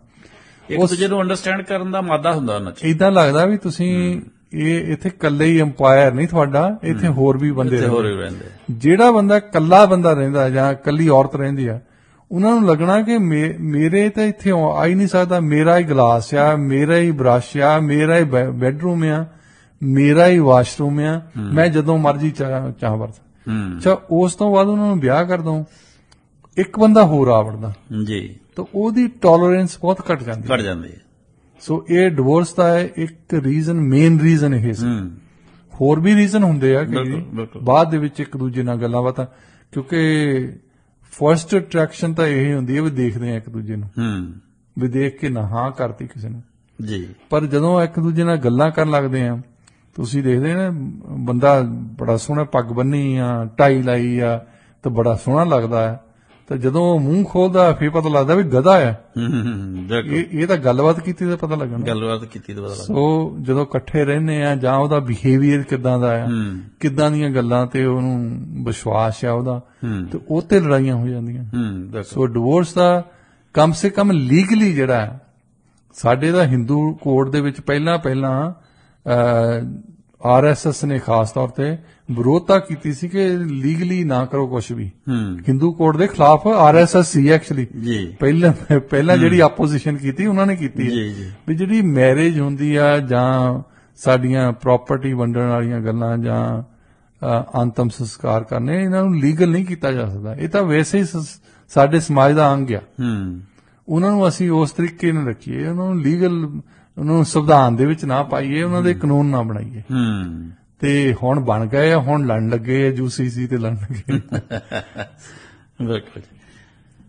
ਇੱਕ ਦੂਜੇ ਨੂੰ ਅੰਡਰਸਟੈਂਡ ਕਰਨ ਦਾ ਮਾਦਾ ਹੁੰਦਾ ਉਹਨਾਂ 'ਚ। ਏਦਾਂ ਲੱਗਦਾ ਵੀ ਤੁਸੀਂ ਇਹ ਇੱਥੇ ਇਕੱਲੇ ਹੀ ਅੰਪਾਇਰ ਨਹੀਂ ਤੁਹਾਡਾ, ਇੱਥੇ ਹੋਰ ਵੀ ਬੰਦੇ ਰਹਿੰਦੇ। ਜਿਹੜਾ ਬੰਦਾ ਇਕੱਲਾ ਬੰਦਾ ਰਹਿੰਦਾ ਜਾਂ ਇਕੱਲੀ ਔਰਤ ਰਹਿੰਦੀ ਆ, ਉਹਨਾਂ ਨੂੰ ਲੱਗਣਾ ਕਿ ਮੇਰੇ ਤਾਂ ਇੱਥੇ ਆ ਹੀ ਨਹੀਂ ਸਕਦਾ, ਮੇਰਾ ਹੀ ਗਲਾਸ ਆ, ਮੇਰਾ ਹੀ ਬਰਸ਼ ਆ, ਮੇਰਾ ਹੀ ਬੈਡਰੂਮ ਆ, ਮੇਰਾ ਹੀ ਵਾਸ਼ਰੂਮ ਆ, ਮੈਂ ਜਦੋਂ ਮਰਜ਼ੀ ਚਾਹ ਵਰਤ। ਅੱਛਾ, ਉਸ ਤੋਂ ਬਾਅਦ ਉਹਨਾਂ ਨੂੰ ਵਿਆਹ ਕਰ ਦੋ, ਇੱਕ ਬੰਦਾ ਹੋਰ ਆ ਵੜਦਾ ਜੀ, ਤਾਂ ਉਹਦੀ ਟੋਲਰੈਂਸ ਬਹੁਤ ਘਟ ਜਾਂਦੀ ਹੈ। ਸੋ ਇਹ ਡਿਵੋਰਸ ਦਾ ਇੱਕ ਰੀਜ਼ਨ, ਮੇਨ ਰੀਜ਼ਨ ਇਹ ਸੀ। ਹੋਰ ਵੀ ਰੀਜ਼ਨ ਹੁੰਦੇ ਆ ਕਿ ਬਾਅਦ ਦੇ ਵਿੱਚ ਇੱਕ ਦੂਜੇ ਨਾਲ ਗੱਲਾਂ ਬਾਤਾਂ, ਕਿਉਂਕਿ ਫਰਸਟ ਅਟਰੈਕਸ਼ਨ ਤਾਂ ਇਹ ਹੁੰਦੀ ਹੈ ਵੀ ਦੇਖਦੇ ਆ ਇੱਕ ਦੂਜੇ ਨੂੰ, ਵੀ ਦੇਖ ਕੇ ਨਾ ਹਾਂ ਕਰਤੀ ਕਿਸੇ ਨੂੰ ਜੀ। ਪਰ ਜਦੋਂ ਇੱਕ ਦੂਜੇ ਨਾਲ ਗੱਲਾਂ ਕਰਨ ਲੱਗਦੇ ਆ, ਤੁਸੀਂ ਦੇਖਦੇ ਨਾ ਬੰਦਾ ਬੜਾ ਸੋਹਣਾ ਪੱਗ ਬੰਨੀ ਆ, ਟਾਈ ਲਾਈ ਆ, ਤਾਂ ਬੜਾ ਸੋਹਣਾ ਲੱਗਦਾ ਹੈ, ਤਾਂ ਜਦੋਂ ਮੂੰਹ ਖੋਲਦਾ ਫੇਰ ਪਤਾ ਲੱਗਦਾ ਵੀ ਗਧਾ ਆ। ਇਹ ਤਾਂ ਗੱਲਬਾਤ ਕੀਤੀ ਤਾਂ ਪਤਾ ਲੱਗਣਾ। ਸੋ ਜਦੋਂ ਇਕੱਠੇ ਰਹਿੰਦੇ ਆ, ਜਾਂ ਉਹਦਾ ਬਿਹੇਵੀਅਰ ਕਿੱਦਾਂ ਦਾ ਆ, ਕਿੱਦਾਂ ਦੀਆਂ ਗੱਲਾਂ ਤੇ ਉਹਨੂੰ ਵਿਸ਼ਵਾਸ ਆ ਉਹਦਾ, ਤੇ ਉਹ ਤੇ ਲੜਾਈਆਂ ਹੋ ਜਾਂਦੀਆਂ। ਸੋ ਡਿਵੋਰਸ ਦਾ ਕਮ ਸੇ ਕਮ ਲੀਗਲੀ ਜਿਹੜਾ ਸਾਡੇ ਦਾ ਹਿੰਦੂ ਕੋਡ ਦੇ ਵਿੱਚ ਪਹਿਲਾਂ RSS ਨੇ ਖਾਸ ਤੌਰ ਤੇ ਵਿਰੋਧਤਾ ਕੀਤੀ ਸੀ ਕਿ ਲੀਗਲੀ ਨਾ ਕਰੋ ਕੁਝ ਵੀ। ਹਿੰਦੂ ਕੋਡ ਦੇ ਖਿਲਾਫ RSS ਸੀ ਐਕਚੁਅਲੀ ਪਹਿਲਾਂ ਜਿਹੜੀ ਆਪੋਜੀਸ਼ਨ ਕੀਤੀ ਉਹਨਾਂ ਨੇ ਕੀਤੀ ਹੈ ਵੀ ਜਿਹੜੀ ਮੈਰਿਜ ਹੁੰਦੀ ਆ ਜਾਂ ਸਾਡੀਆਂ ਪ੍ਰਾਪਰਟੀ ਵੰਡਣ ਵਾਲੀਆਂ ਗੱਲਾਂ ਜਾਂ ਅੰਤਮ ਸੰਸਕਾਰ ਕਰਨੇ, ਇਹਨਾਂ ਨੂੰ ਲੀਗਲ ਨਹੀਂ ਕੀਤਾ ਜਾ ਸਕਦਾ। ਇਹ ਤਾਂ ਵੈਸੇ ਹੀ ਸਾਡੇ ਸਮਾਜ ਦਾ ਅੰਗ ਆ। ਉਹਨਾਂ ਨੂੰ ਅਸੀਂ ਉਸ ਤਰੀਕੇ ਨਾਲ ਰੱਖੀਏ, ਉਹਨਾਂ ਨੂੰ ਲੀਗਲ, ਉਹਨਾਂ ਨੂੰ ਸੰਵਿਧਾਨ ਦੇ ਵਿੱਚ ਨਾ ਪਾਈਏ, ਉਹਨਾਂ ਦੇ ਕਾਨੂੰਨ ਨਾ ਬਣਾਈਏ। ਤੇ ਹੁਣ ਬਣ ਗਏ ਆ, ਹੁਣ ਲੜਨ ਲੱਗੇ ਆ, UCC ਤੇ ਲੜਨ ਲੱਗੇ। ਬਿਲਕੁਲ।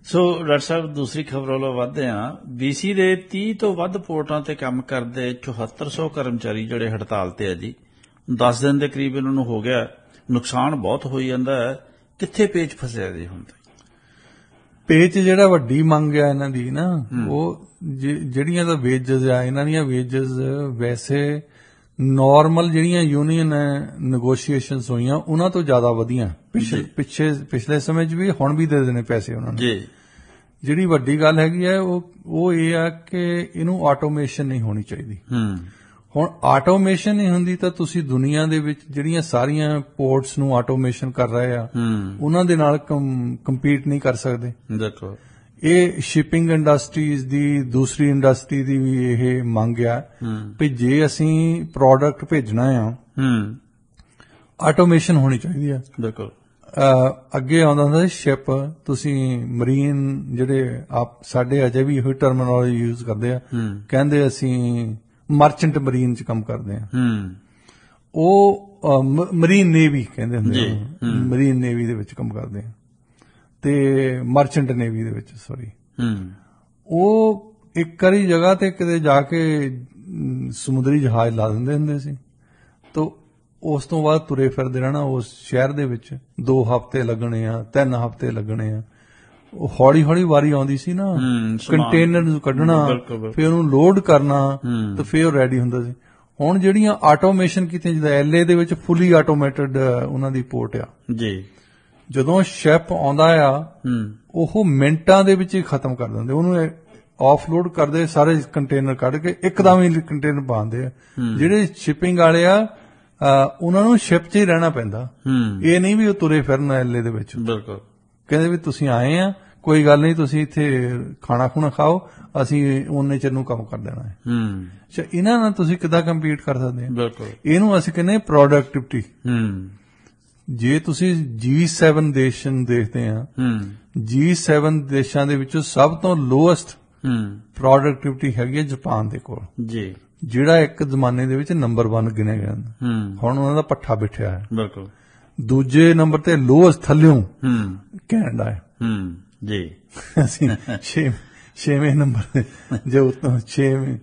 ਸੋ ਡਾਕਟਰ ਸਾਹਿਬ, ਦੂਸਰੀ ਖਬਰ ਵੱਲੋਂ ਵਧਦੇ ਆ। BC ਦੇ 30 ਤੋਂ ਵੱਧ ਪੋਰਟਾਂ ਤੇ ਕੰਮ ਕਰਦੇ 7400 ਕਰਮਚਾਰੀ ਜਿਹੜੇ ਹੜਤਾਲ ਤੇ ਆ ਜੀ। 10 ਦਿਨ ਦੇ ਕਰੀਬ ਇਹਨਾਂ ਨੂੰ ਹੋ ਗਿਆ, ਨੁਕਸਾਨ ਬਹੁਤ ਹੋਈ ਜਾਂਦਾ ਹੈ। ਕਿੱਥੇ ਪੇਚ ਫਸਿਆ ਜੀ ਹੁਣ? ਪੇਚ ਜਿਹੜਾ ਵੱਡੀ ਮੰਗ ਆ ਇਹਨਾਂ ਦੀ ਨਾ, ਉਹ ਜਿਹੜੀਆਂ ਤਾਂ ਵੇਜਸ ਆ, ਇਹਨਾਂ ਦੀਆਂ ਵੇਜਸ ਵੈਸੇ ਨਾਰਮਲ ਜਿਹੜੀਆਂ ਯੂਨੀਅਨ ਨੈਗੋਸ਼ੀਏਸ਼ਨਸ ਹੋਈਆਂ ਉਹਨਾਂ ਤੋਂ ਜ਼ਿਆਦਾ ਵਧੀਆਂ ਪਿਛਲੇ ਸਮੇਂ 'ਚ ਵੀ, ਹੁਣ ਵੀ ਦੇ ਦੇਣੇ ਪੈਸੇ ਉਹਨਾਂ ਨੂੰ। ਜਿਹੜੀ ਵੱਡੀ ਗੱਲ ਹੈਗੀ ਹੈ ਉਹ ਇਹ ਆ ਕਿ ਇਹਨੂੰ ਆਟੋਮੇਸ਼ਨ ਨਹੀਂ ਹੋਣੀ ਚਾਹੀਦੀ। ਹੁਣ ਆਟੋਮੇਸ਼ਨ ਨਹੀਂ ਹੁੰਦੀ ਤਾਂ ਤੁਸੀਂ ਦੁਨੀਆ ਦੇ ਵਿੱਚ ਜਿਹੜੀਆਂ ਸਾਰੀਆਂ ਪੋਰਟਸ ਨੂੰ ਆਟੋਮੇਸ਼ਨ ਕਰ ਰਹੇ ਆ, ਉਹਨਾਂ ਦੇ ਨਾਲ ਕੰਪੀਟ ਨਹੀਂ ਕਰ ਸਕਦੇ। ਦੇਖੋ, ਇਹ ਸ਼ਿਪਿੰਗ ਇੰਡਸਟਰੀਜ਼ ਦੀ, ਦੂਸਰੀ ਇੰਡਸਟਰੀ ਦੀ ਵੀ ਇਹ ਮੰਗ ਆ ਵੀ ਜੇ ਅਸੀਂ ਪ੍ਰੋਡਕਟ ਭੇਜਣਾ ਆ, ਆਟੋਮੇਸ਼ਨ ਹੋਣੀ ਚਾਹੀਦੀ ਆ। ਬਿਲਕੁਲ। ਅੱਗੇ ਆਉਂਦਾ ਹੁੰਦਾ ਸੀ ਸ਼ਿਪ, ਤੁਸੀਂ ਮਰੀਨ ਜਿਹੜੇ ਸਾਡੇ ਅਜੇ ਵੀ ਇਹੋ ਟਰਮੀਨੋਲੋਜੀ ਯੂਜ਼ ਕਰਦੇ ਆ, ਕਹਿੰਦੇ ਅਸੀਂ ਮਰਚੈਂਟ ਮਰੀਨ 'ਚ ਕੰਮ ਕਰਦੇ ਆ, ਉਹ ਮਰੀਨ ਨੇਵੀ ਕਹਿੰਦੇ ਹੁੰਦੇ, ਮਰੀਨ ਨੇਵੀ ਦੇ ਵਿੱਚ ਕੰਮ ਕਰਦੇ ਆ, ਤੇ ਮਰਚੈਂਟ ਨੇਵੀ ਦੇ ਵਿੱਚ, ਸੌਰੀ। ਉਹ ਇੱਕ ਵਾਰੀ ਜਗ੍ਹਾ ਤੇ ਕਿਤੇ ਜਾ ਕੇ ਸਮੁੰਦਰੀ ਜਹਾਜ਼ ਲਾ ਦਿੰਦੇ ਹੁੰਦੇ ਸੀ, ਤਾਂ ਉਸ ਤੋਂ ਬਾਅਦ ਤੁਰੇ ਫਿਰਦੇ ਰਹਿਣਾ ਉਸ ਸ਼ਹਿਰ ਦੇ ਵਿੱਚ। 2 ਹਫ਼ਤੇ ਲੱਗਣੇ ਆ, 3 ਹਫ਼ਤੇ ਲੱਗਣੇ ਆ। ਉਹ ਹੌਲੀ ਹੌਲੀ ਵਾਰੀ ਆਉਂਦੀ ਸੀ ਨਾ, ਕੰਟੇਨਰ ਨੂੰ ਕੱਢਣਾ, ਫਿਰ ਉਹਨੂੰ ਲੋਡ ਕਰਨਾ, ਤੇ ਫਿਰ ਉਹ ਰੈਡੀ ਹੁੰਦਾ ਸੀ। ਹੁਣ ਜਿਹੜੀਆਂ ਆਟੋਮੇਸ਼ਨ ਕੀਤੀਆਂ, ਜਿੱਦਾਂ LA ਦੇ ਵਿੱਚ ਫੁੱਲੀ ਆਟੋਮੇਟਡ ਉਹਨਾਂ ਦੀ ਪੋਰਟ ਆ ਜੀ, ਜਦੋਂ ਸ਼ਿਪ ਆਉਂਦਾ ਆ ਉਹ ਮਿੰਟਾਂ ਦੇ ਵਿੱਚ ਹੀ ਖਤਮ ਕਰ ਦਿੰਦੇ, ਉਹਨੂੰ ਆਫਲੋਡ ਕਰਦੇ, ਸਾਰੇ ਕੰਟੇਨਰ ਕੱਢ ਕੇ ਇੱਕਦਮ ਹੀ ਕੰਟੇਨਰ ਪਾਉਂਦੇ ਆ। ਜਿਹੜੇ ਸ਼ਿਪਿੰਗ ਵਾਲੇ ਆ ਉਹਨਾਂ ਨੂੰ ਸ਼ਿਪ 'ਚ ਹੀ ਰਹਿਣਾ ਪੈਂਦਾ, ਇਹ ਨਹੀਂ ਵੀ ਉਹ ਤੁਰੇ ਫਿਰਨ LA ਦੇ ਵਿੱਚ। ਬਿਲਕੁਲ, ਕਹਿੰਦੇ ਵੀ ਤੁਸੀਂ ਆਏ ਆ, ਕੋਈ ਗੱਲ ਨਹੀਂ, ਤੁਸੀਂ ਇੱਥੇ ਖਾਣਾ ਖੁਣਾ ਖਾਓ, ਅਸੀਂ ਉਹਨੇ ਚਿਰ ਨੂੰ ਕੰਮ ਕਰ ਦੇਣਾ ਹੈ। ਅੱਛਾ, ਇਹਨਾਂ ਨਾਲ ਤੁਸੀਂ ਕਿੱਦਾਂ ਕੰਪੀਟ ਕਰ ਸਕਦੇ ਆ? ਬਿਲਕੁਲ, ਇਹਨੂੰ ਅਸੀਂ ਕਹਿੰਦੇ ਪ੍ਰੋਡਕਟਿਵਿਟੀ। ਜੇ ਤੁਸੀਂ G7 ਦੇਸ਼ ਨੂੰ ਦੇਖਦੇ ਆ, G7 ਦੇਸ਼ਾਂ ਦੇ ਵਿੱਚੋਂ ਸਭ ਤੋਂ ਲੋਐਸਟ ਪ੍ਰੋਡਕਟਿਵਿਟੀ ਹੈਗੀ ਹੈ ਜਾਪਾਨ ਦੇ ਕੋਲ ਜੀ, ਜਿਹੜਾ ਇੱਕ ਜ਼ਮਾਨੇ ਦੇ ਵਿੱਚ ਨੰਬਰ 1 ਗਿਣਿਆ ਗਿਆ। ਹੁਣ ਉਹਨਾਂ ਦਾ ਪੱਠਾ ਬਿਠਿਆ ਹੈ। ਬਿਲਕੁਲ, ਦੂਜੇ ਨੰਬਰ ਤੇ ਲੋਐਸਟ ਥੱਲਿਓਂ ਕੈਨੇਡਾ ਹੈ ਜੀ। ਅਸੀਂ 6ਵੇਂ ਨੰਬਰ ਜੇ ਉਤੋਂ 6ਵੇਂ।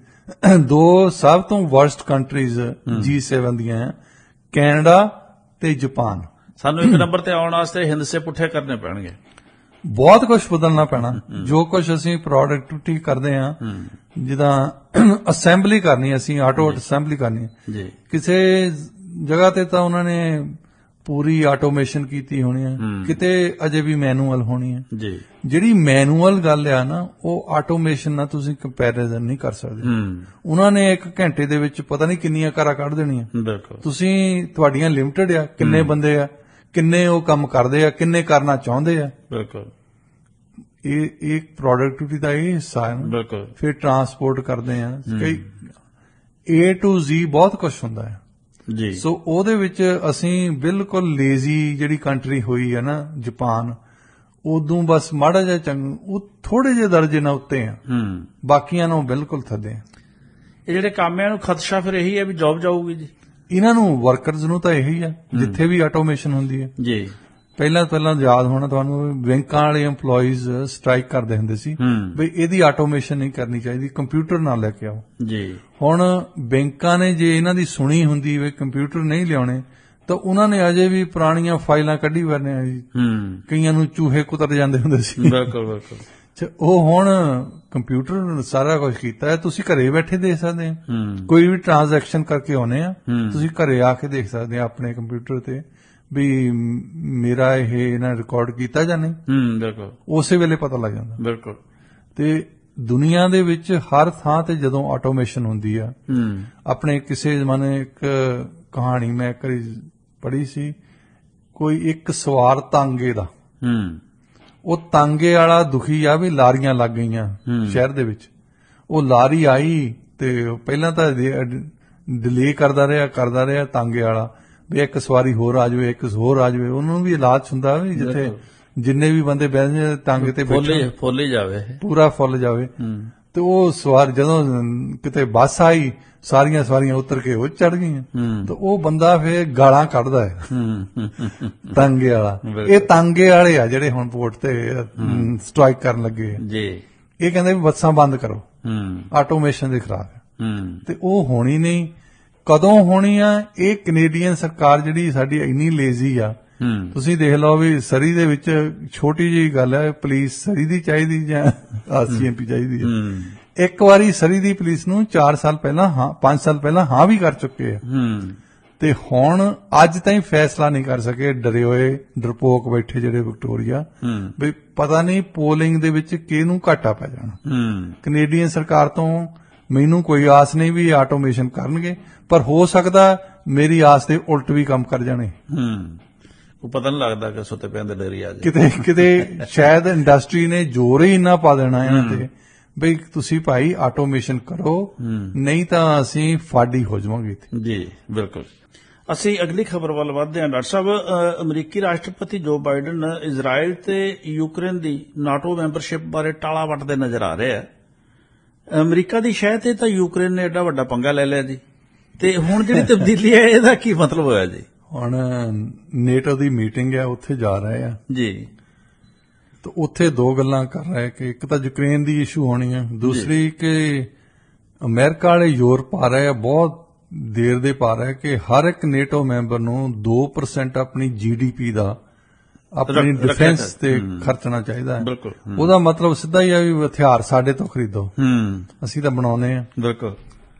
2 ਸਭ ਤੋਂ ਵਰਸਟ ਕੰਟਰੀਜ਼ G7 ਦੀਆਂ, ਕੈਨੇਡਾ ਤੇ ਜਾਪਾਨ। ਸਾਨੂੰ ਇੱਕ ਨੰਬਰ ਤੇ ਆਉਣ ਵਾਸਤੇ ਹਿੰਦਸੇ ਪੁੱਠੇ ਕਰਨੇ ਪੈਣਗੇ, ਬਹੁਤ ਕੁਝ ਬਦਲਣਾ ਪੈਣਾ। ਜੋ ਕੁਝ ਅਸੀਂ ਪ੍ਰੋਡਕਟਿਵਿਟੀ ਕਰਦੇ ਆ, ਜਿੱਦਾਂ ਅਸੈਂਬਲੀ ਕਰਨੀ, ਅਸੀਂ ਆਟੋ ਅਸੈਂਬਲੀ ਕਰਨੀ, ਕਿਸੇ ਜਗ੍ਹਾ ਤੇ ਤਾਂ ਉਹਨਾਂ ਨੇ ਪੂਰੀ ਆਟੋਮੇਸ਼ਨ ਕੀਤੀ ਹੋਣੀ ਹੈ, ਕਿਤੇ ਅਜੇ ਵੀ ਮੈਨੂਅਲ ਹੋਣੀ ਹੈ ਜੀ। ਜਿਹੜੀ ਮੈਨੂਅਲ ਗੱਲ ਆ ਨਾ, ਉਹ ਆਟੋਮੇਸ਼ਨ ਨਾਲ ਤੁਸੀਂ ਕੰਪੈਰੀਜ਼ਨ ਨਹੀਂ ਕਰ ਸਕਦੇ। ਉਹਨਾਂ ਨੇ 1 ਘੰਟੇ ਦੇ ਵਿੱਚ ਪਤਾ ਨਹੀਂ ਕਿੰਨੀਆਂ ਕਾਰਾਂ ਕੱਢ ਦੇਣੀਆਂ। ਤੁਸੀਂ, ਤੁਹਾਡੀਆਂ ਲਿਮਟਿਡ ਆ, ਕਿੰਨੇ ਬੰਦੇ ਆ, ਕਿੰਨੇ ਉਹ ਕੰਮ ਕਰਦੇ ਆ, ਕਿੰਨੇ ਕਰਨਾ ਚਾਹੁੰਦੇ ਆ। ਬਿਲਕੁਲ, ਇਹ ਪ੍ਰੋਡਕਟਿਵਿਟੀ ਦਾ ਇਹ ਹਿੱਸਾ ਹੈ ਨਾ। ਬਿਲਕੁਲ, ਫਿਰ ਟਰਾਂਸਪੋਰਟ ਕਰਦੇ ਆ, ਕਈ A to Z ਬਹੁਤ ਕੁਝ ਹੁੰਦਾ ਹੈ ਜੀ। ਸੋ ਉਹਦੇ ਵਿੱਚ ਅਸੀਂ ਬਿਲਕੁਲ ਲੇਜ਼ੀ ਜਿਹੜੀ ਕੰਟਰੀ ਹੋਈ ਹੈ ਨਾ ਜਾਪਾਨ, ਉਦੋਂ ਬਸ ਮਾੜਾ ਜਿਹਾ ਉਹ ਥੋੜੇ ਜਿਹੇ ਦਰਜੇ ਨਾਲ ਉੱਤੇ ਆ, ਬਾਕੀਆਂ ਨੂੰ ਬਿਲਕੁਲ ਥੱਲੇ ਆ। ਇਹ ਜਿਹੜੇ ਕਾਮਿਆਂ ਨੂੰ ਖਦਸ਼ਾ ਫਿਰ ਇਹੀ ਹੈ ਵੀ ਜੌਬ ਜਾਊਗੀ ਜੀ। ਇਹਨਾਂ ਨੂੰ, ਵਰਕਰਜ਼ ਨੂੰ ਤਾਂ ਇਹੀ ਆ, ਜਿੱਥੇ ਵੀ ਆਟੋਮੇਸ਼ਨ ਹੁੰਦੀ ਹੈ ਜੀ। ਪਹਿਲਾਂ ਯਾਦ ਹੋਣਾ ਤੁਹਾਨੂੰ, ਬੈਂਕਾਂ ਵਾਲੇ EMPLOYEES ਸਟ੍ਰਾਈਕ ਕਰਦੇ ਹੁੰਦੇ ਸੀ ਵੀ ਇਹਦੀ ਆਟੋਮੇਸ਼ਨ ਨਹੀਂ ਕਰਨੀ ਚਾਹੀਦੀ, ਕੰਪਿਊਟਰ ਨਾਲ ਲੈ ਕੇ ਆਓ ਜੀ। ਹੁਣ ਬੈਂਕਾਂ ਨੇ ਜੇ ਇਹਨਾਂ ਦੀ ਸੁਣੀ ਹੁੰਦੀ ਵੀ ਕੰਪਿਊਟਰ ਨਹੀਂ ਲਿਆਉਣੇ, ਤਾਂ ਉਹਨਾਂ ਨੇ ਅਜੇ ਵੀ ਪੁਰਾਣੀਆਂ ਫਾਈਲਾਂ ਕੱਢੀ ਵਰਨੇ ਆ ਜੀ। ਕਈਆਂ ਨੂੰ ਚੂਹੇ ਕੁਤਰ ਜਾਂਦੇ ਹੁੰਦੇ ਸੀ। ਬਿਲਕੁਲ, ਉਹ ਹੁਣ ਕੰਪਿਊਟਰ ਸਾਰਾ ਕੁਝ ਕੀਤਾ ਹੈ, ਤੁਸੀਂ ਘਰੇ ਬੈਠੇ ਦੇਖ ਸਕਦੇ ਆ। ਕੋਈ ਵੀ ਟ੍ਰਾਂਜੈਕਸ਼ਨ ਕਰਕੇ ਆਉਨੇ ਆ, ਤੁਸੀਂ ਘਰੇ ਆ ਕੇ ਦੇਖ ਸਕਦੇ ਆ ਆਪਣੇ ਕੰਪਿਊਟਰ ਤੇ ਵੀ ਮੇਰਾ ਇਹਨਾਂ ਰਿਕਾਰਡ ਕੀਤਾ ਜਾਂ ਨਹੀਂ। ਬਿਲਕੁਲ, ਉਸੇ ਵੇਲੇ ਪਤਾ ਲੱਗ ਜਾਂਦਾ। ਬਿਲਕੁਲ, ਤੇ ਦੁਨੀਆ ਦੇ ਵਿੱਚ ਹਰ ਥਾਂ ਤੇ ਜਦੋਂ ਆਟੋਮੇਸ਼ਨ ਹੁੰਦੀ ਆ, ਆਪਣੇ ਕਿਸੇ ਜ਼ਮਾਨੇ ਇੱਕ ਕਹਾਣੀ ਮੈਂ ਇੱਕ ਵਾਰੀ ਪੜ੍ਹੀ ਸੀ, ਕੋਈ ਇੱਕ ਸਵਾਰ ਤਾਂਗੇ ਦਾ, ਉਹ ਤਾਂਗੇ ਵਾਲਾ ਦੁਖੀ ਆ ਵੀ ਲਾਰੀਆਂ ਲੱਗ ਗਈਆਂ ਸ਼ਹਿਰ ਦੇ ਵਿੱਚ। ਉਹ ਲਾਰੀ ਆਈ ਤੇ ਪਹਿਲਾਂ ਤਾਂ ਡਿਲੇ ਕਰਦਾ ਰਿਹਾ ਤਾਂਗੇ ਵਾਲਾ ਵੀ ਇੱਕ ਸਵਾਰੀ ਹੋਰ ਆ ਜਾਵੇ, ਇੱਕ ਹੋਰ ਆ ਜਾਵੇ। ਉਹਨੂੰ ਵੀ ਲਾਲਚ ਹੁੰਦਾ ਵੀ ਜਿੱਥੇ ਜਿੰਨੇ ਵੀ ਬੰਦੇ ਬੈਠੇ ਤਾਂਗੇ ਤੇ ਫੁੱਲ ਹੀ ਜਾਵੇ, ਪੂਰਾ ਫੁੱਲ ਜਾਵੇ। ਤੇ ਉਹ ਸਵਾਰ ਜਦੋਂ ਕਿਤੇ ਬੱਸ ਆਈ, ਸਾਰੀਆਂ ਸਵਾਰੀਆਂ ਉਤਰ ਕੇ ਉਹ ਚੜ ਗਈਆਂ, ਤੇ ਉਹ ਬੰਦਾ ਫੇਰ ਗਾਲਾਂ ਕੱਢਦਾ ਹੈ ਤਾਂਗੇ ਵਾਲਾ। ਇਹ ਤਾਂਗੇ ਵਾਲੇ ਆ ਜਿਹੜੇ ਹੁਣ ਪੋਰਟ ਤੇ ਸਟ੍ਰਾਈਕ ਕਰਨ ਲੱਗੇ ਜੀ। ਇਹ ਕਹਿੰਦੇ ਵੀ ਬੱਸਾਂ ਬੰਦ ਕਰੋ, ਆਟੋਮੇਸ਼ਨ ਦੇ ਖਿਲਾਫ। ਤੇ ਉਹ ਹੋਣੀ ਨਹੀਂ। ਕਦੋਂ ਹੋਣੀ ਆ? ਇਹ ਕੈਨੇਡੀਅਨ ਸਰਕਾਰ ਜਿਹੜੀ ਸਾਡੀ ਇੰਨੀ ਲੇਜ਼ੀ ਆ। ਤੁਸੀਂ ਦੇਖ ਲਓ ਵੀ ਸਰੀ ਦੇ ਵਿੱਚ ਛੋਟੀ ਜਿਹੀ ਗੱਲ ਹੈ, ਪੁਲਿਸ ਸਰੀ ਦੀ ਚਾਹੀਦੀ ਜਾਂ CMP ਚਾਹੀਦੀ ਹੈ। ਇੱਕ ਵਾਰੀ ਸਰੀ ਦੀ ਪੁਲਿਸ ਨੂੰ 4 ਸਾਲ ਪਹਿਲਾਂ 5 ਸਾਲ ਪਹਿਲਾਂ ਹਾਂ ਵੀ ਕਰ ਚੁੱਕੇ ਆ, ਤੇ ਹੁਣ ਅੱਜ ਤਾਈਂ ਫੈਸਲਾ ਨਹੀਂ ਕਰ ਸਕੇ। ਡਰੇ ਹੋਏ ਡਰਪੋਕ ਬੈਠੇ ਜਿਹੜੇ ਵਿਕਟੋਰੀਆ, ਵੀ ਪਤਾ ਨਹੀਂ ਪੋਲਿੰਗ ਦੇ ਵਿੱਚ ਕਿਹਨੂੰ ਘਾਟਾ ਪੈ ਜਾਣਾ। ਕੈਨੇਡੀਅਨ ਸਰਕਾਰ ਤੋਂ ਮੈਨੂੰ ਕੋਈ ਆਸ ਨਹੀਂ ਵੀ ਆਟੋਮੇਸ਼ਨ ਕਰਨਗੇ, ਪਰ ਹੋ ਸਕਦਾ ਮੇਰੀ ਆਸ ਦੇ ਉਲਟ ਵੀ ਕੰਮ ਕਰ ਜਾਣੇ। ਉਹ ਪਤਾ ਨਹੀਂ ਲੱਗਦਾ ਕਿ ਸੁੱਤੇ ਪੈਂਦੇ ਡਰੀ ਆ ਜਾਏ ਕਿਤੇ ਸ਼ਾਇਦ ਇੰਡਸਟਰੀ ਨੇ ਜ਼ੋਰ ਹੀ ਇੰਨਾ ਪਾ ਦੇਣਾ ਇਹਨਾਂ ਤੇ ਬਈ ਤੁਸੀਂ ਭਾਈ ਆਟੋਮੇਸ਼ਨ ਕਰੋ, ਨਹੀਂ ਤਾਂ ਅਸੀਂ ਫਾਡੀ ਹੋ ਜਾਵਾਂਗੇ ਜੀ। ਬਿਲਕੁਲ। ਅਸੀਂ ਅਗਲੀ ਖਬਰ ਵੱਲ ਵਧਦੇ ਹਾਂ। ਡਾਕਟਰ ਸਾਹਿਬ, ਅਮਰੀਕੀ ਰਾਸ਼ਟਰਪਤੀ ਜੋ ਬਾਈਡਨ ਇਜ਼ਰਾਈਲ ਤੇ ਯੂਕਰੇਨ ਦੀ ਨਾਟੋ ਮੈਂਬਰਸ਼ਿਪ ਬਾਰੇ ਟਾਲਾ ਵੱਟਦੇ ਨਜ਼ਰ ਆ ਰਹੇ ਆ। ਅਮਰੀਕਾ ਦੀ ਸ਼ਹਿ ਤੇ ਤਾਂ ਯੂਕਰੇਨ ਨੇ ਏਡਾ ਵੱਡਾ ਪੰਗਾ ਲੈ ਲਿਆ ਜੀ, ਤੇ ਹੁਣ ਜਿਹੜੀ ਤਬਦੀਲੀ ਹੈ ਇਹਦਾ ਕੀ ਮਤਲਬ ਹੋਇਆ ਜੀ? ਹੁਣ ਨੇਟੋ ਦੀ ਮੀਟਿੰਗ ਹੈ, ਉੱਥੇ ਜਾ ਰਹੇ ਆ ਜੀ, ਤਾਂ ਉੱਥੇ ਦੋ ਗੱਲਾਂ ਕਰ ਰਹੇ ਕਿ ਇੱਕ ਤਾਂ ਯੂਕਰੇਨ ਦੀ ਇਸ਼ੂ ਹੋਣੀ ਹੈ, ਦੂਸਰੀ ਕਿ ਅਮਰੀਕਾ ਵਾਲੇ ਜ਼ੋਰ ਪਾ ਰਹੇ ਆ, ਬਹੁਤ ਦੇਰ ਦੇ ਪਾ ਰਹੇ ਕਿ ਹਰ ਇੱਕ ਨੇਟੋ ਮੈਂਬਰ ਨੂੰ 2% ਆਪਣੀ GDP ਦਾ ਆਪਣੀ ਡਿਫੈਂਸ ਤੇ ਖਰਚਣਾ ਚਾਹੀਦਾ ਹੈ। ਉਹਦਾ ਮਤਲਬ ਸਿੱਧਾ ਹੀ ਆ ਵੀ ਹਥਿਆਰ ਸਾਡੇ ਤੋਂ ਖਰੀਦੋ, ਅਸੀਂ ਤਾਂ ਬਣਾਉਨੇ ਆ। ਬਿਲਕੁਲ।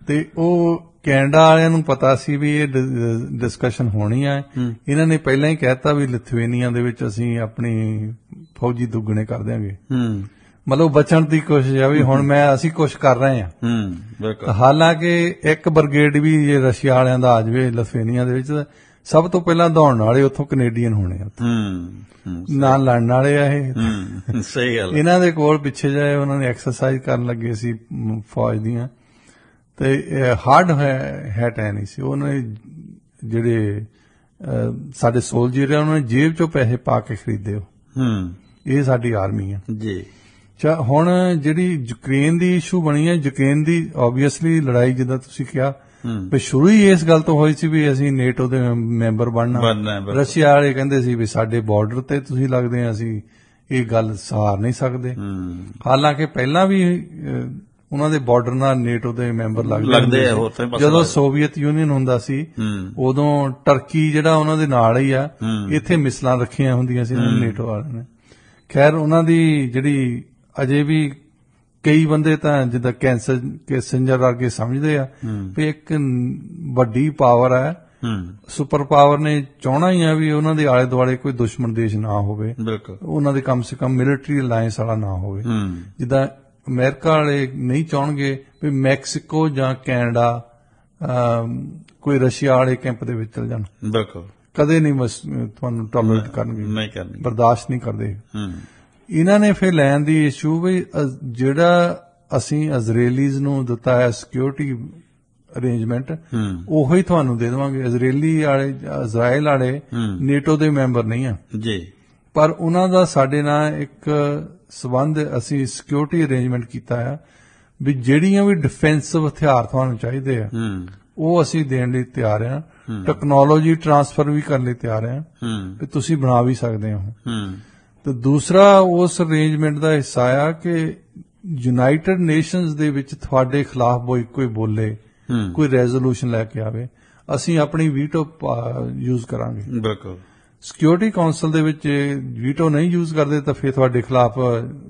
ਤੇ ਉਹ ਕੈਨੇਡਾ ਵਾਲਿਆਂ ਨੂੰ ਪਤਾ ਸੀ ਵੀ ਇਹ ਡਿਸਕਸ਼ਨ ਹੋਣੀ ਹੈ। ਇਹਨਾਂ ਨੇ ਪਹਿਲਾਂ ਹੀ ਕਹਿਤਾ ਵੀ ਲਿਥੁਏਨੀਆ ਦੇ ਵਿੱਚ ਅਸੀਂ ਆਪਣੀ ਫੌਜੀ ਦੁੱਗਣੇ ਕਰ ਦਿਆਂਗੇ, ਮਤਲਬ ਬਚਣ ਦੀ ਕੋਸ਼ਿਸ਼ ਆ ਵੀ ਹੁਣ ਅਸੀਂ ਕੁਛ ਕਰ ਰਹੇ ਹਾਂ। ਹਾਲਾਂਕਿ ਇੱਕ ਬ੍ਰਿਗੇਡ ਵੀ ਜੇ ਰਸ਼ੀਆ ਵਾਲਿਆਂ ਦਾ ਆ ਜਾਵੇ ਲਿਥੁਏਨੀਆ ਦੇ ਵਿੱਚ, ਸਭ ਤੋਂ ਪਹਿਲਾਂ ਦੌੜਨ ਵਾਲੇ ਉੱਥੋਂ ਕੈਨੇਡੀਅਨ ਹੋਣੇ ਆ, ਨਾਲ ਲੜਨ ਵਾਲੇ ਆ ਇਹ। ਸਹੀ ਗੱਲ। ਇਹਨਾਂ ਦੇ ਕੋਲ ਪਿੱਛੇ ਜਾਏ ਉਹਨਾਂ ਨੇ ਐਕਸਰਸਾਈਜ਼ ਕਰਨ ਲੱਗੇ ਸੀ ਫੌਜ ਦੀਆਂ, ਤੇ ਹਾਰਡ ਹੈਟ ਹੈ ਨਹੀਂ ਸੀ। ਉਹਨਾਂ ਨੇ ਜਿਹੜੇ ਸਾਡੇ ਸੋਲਜਰ ਆ ਉਹਨਾਂ ਨੇ ਜੇਬ ਚੋਂ ਪੈਸੇ ਪਾ ਕੇ ਖਰੀਦੇ ਹੋ। ਇਹ ਸਾਡੀ ਆਰਮੀ ਆ ਜੀ। ਹੁਣ ਜਿਹੜੀ ਯੂਕਰੇਨ ਦੀ ਇਸ਼ੂ ਬਣੀ ਹੈ, ਯੂਕਰੇਨ ਦੀ ਆਬਵੀਅਸਲੀ ਲੜਾਈ ਜਿੱਦਾਂ ਤੁਸੀਂ ਕਿਹਾ ਵੀ ਸ਼ੁਰੂ ਹੀ ਇਸ ਗੱਲ ਤੋਂ ਹੋਈ ਸੀ ਵੀ ਅਸੀਂ ਨੇਟੋ ਦੇ ਮੈਂਬਰ ਬਣਨਾ। ਰਸ਼ੀਆ ਵਾਲੇ ਕਹਿੰਦੇ ਸੀ ਵੀ ਸਾਡੇ ਬਾਰਡਰ ਤੇ ਤੁਸੀਂ ਲੱਗਦੇ ਆ, ਅਸੀਂ ਇਹ ਗੱਲ ਸਹਾਰ ਨਹੀਂ ਸਕਦੇ। ਹਾਲਾਂਕਿ ਪਹਿਲਾਂ ਵੀ ਉਹਨਾਂ ਦੇ ਬਾਰਡਰ ਨਾਲ ਨੇਟੋ ਦੇ ਮੈਂਬਰ ਲੱਗਦੇ ਆ। ਜਦੋਂ ਸੋਵੀਅਤ ਯੂਨੀਅਨ ਹੁੰਦਾ ਸੀ ਉਦੋਂ ਟਰਕੀ ਜਿਹੜਾ ਉਹਨਾਂ ਦੇ ਨਾਲ ਹੀ ਆ, ਇੱਥੇ ਮਿਸਲਾਂ ਰੱਖੀਆਂ ਹੁੰਦੀਆਂ ਸੀ ਨੇਟੋ ਵਾਲਿਆਂ ਨੇ। ਖੈਰ ਉਹਨਾਂ ਦੀ ਜਿਹੜੀ ਅਜੇ ਵੀ ਕਈ ਬੰਦੇ ਤਾਂ ਜਿੱਦਾਂ ਕੈਸੰਜਰ ਵਰਗੇ ਸਮਝਦੇ ਆ ਵੀ ਇੱਕ ਵੱਡੀ ਪਾਵਰ ਹੈ, ਸੁਪਰ ਪਾਵਰ ਨੇ ਚਾਹਣਾ ਹੀ ਆ ਵੀ ਉਹਨਾਂ ਦੇ ਆਲੇ ਦੁਆਲੇ ਕੋਈ ਦੁਸ਼ਮਣ ਦੇਸ਼ ਨਾ ਹੋਵੇ, ਉਹਨਾਂ ਦੇ ਕਮ ਸੇ ਕਮ ਮਿਲਟਰੀ ਅਲਾਇੰਸ ਵਾਲਾ ਨਾ ਹੋਵੇ। ਜਿੱਦਾਂ ਅਮਰੀਕਾ ਵਾਲੇ ਨਹੀਂ ਚਾਹਣਗੇ ਵੀ ਮੈਕਸੀਕੋ ਜਾਂ ਕੈਨੇਡਾ ਕੋਈ ਰਸ਼ੀਆ ਵਾਲੇ ਕੈਂਪ ਦੇ ਵਿੱਚ ਚਲ ਜਾਣ, ਕਦੇ ਨਹੀਂ ਤੁਹਾਨੂੰ ਟੋਲਰੇਟ ਕਰਨਗੇ, ਬਰਦਾਸ਼ਤ ਨਹੀਂ ਕਰਦੇ। ਇਹਨਾਂ ਨੇ ਫਿਰ ਲੈਣ ਦੀ ਇਸ਼ੂ ਵੀ ਜਿਹੜਾ ਅਸੀਂ ਇਜ਼ਰਾਈਲੀਜ਼ ਨੂੰ ਦਿੱਤਾ ਹੈ ਸਿਕਿਉਰਿਟੀ ਅਰੇਂਜਮੈਂਟ, ਉਹੋ ਹੀ ਤੁਹਾਨੂੰ ਦੇ ਦੇਵਾਂਗੇ। ਇਜ਼ਰਾਈਲ ਵਾਲੇ ਨੇਟੋ ਦੇ ਮੈਂਬਰ ਨਹੀਂ ਆ ਜੀ, ਪਰ ਉਹਨਾਂ ਦਾ ਸਾਡੇ ਨਾਲ ਇੱਕ ਸਬੰਧ, ਅਸੀਂ ਸਿਕਿਉਰਿਟੀ ਅਰੇਂਜਮੈਂਟ ਕੀਤਾ ਹੈ ਵੀ ਜਿਹੜੀਆਂ ਵੀ ਡਿਫੈਂਸਿਵ ਹਥਿਆਰ ਤੁਹਾਨੂੰ ਚਾਹੀਦੇ ਆ ਉਹ ਅਸੀਂ ਦੇਣ ਲਈ ਤਿਆਰ ਆ, ਟੈਕਨੋਲੋਜੀ ਟਰਾਂਸਫਰ ਵੀ ਕਰਨ ਲਈ ਤਿਆਰ ਆ ਵੀ ਤੁਸੀਂ ਬਣਾ ਵੀ ਸਕਦੇ ਹੋ। ਤੇ ਦੂਸਰਾ ਉਸ ਅਰੇਂਜਮੈਂਟ ਦਾ ਹਿੱਸਾ ਆ ਕਿ ਯੂਨਾਈਟਿਡ ਨੇਸ਼ਨਜ਼ ਦੇ ਵਿੱਚ ਤੁਹਾਡੇ ਖਿਲਾਫ ਕੋਈ ਬੋਲੇ, ਕੋਈ ਰੈਜ਼ੋਲੂਸ਼ਨ ਲੈ ਕੇ ਆਵੇ, ਅਸੀਂ ਆਪਣੀ ਵੀਟੋ ਯੂਜ਼ ਕਰਾਂਗੇ। ਬਿਲਕੁਲ। ਸਿਕਿਉਰਿਟੀ ਕਾਉਂਸਲ ਦੇ ਵਿੱਚ ਵੀਟੋ ਨਹੀਂ ਯੂਜ਼ ਕਰਦੇ ਤਾਂ ਫਿਰ ਤੁਹਾਡੇ ਖਿਲਾਫ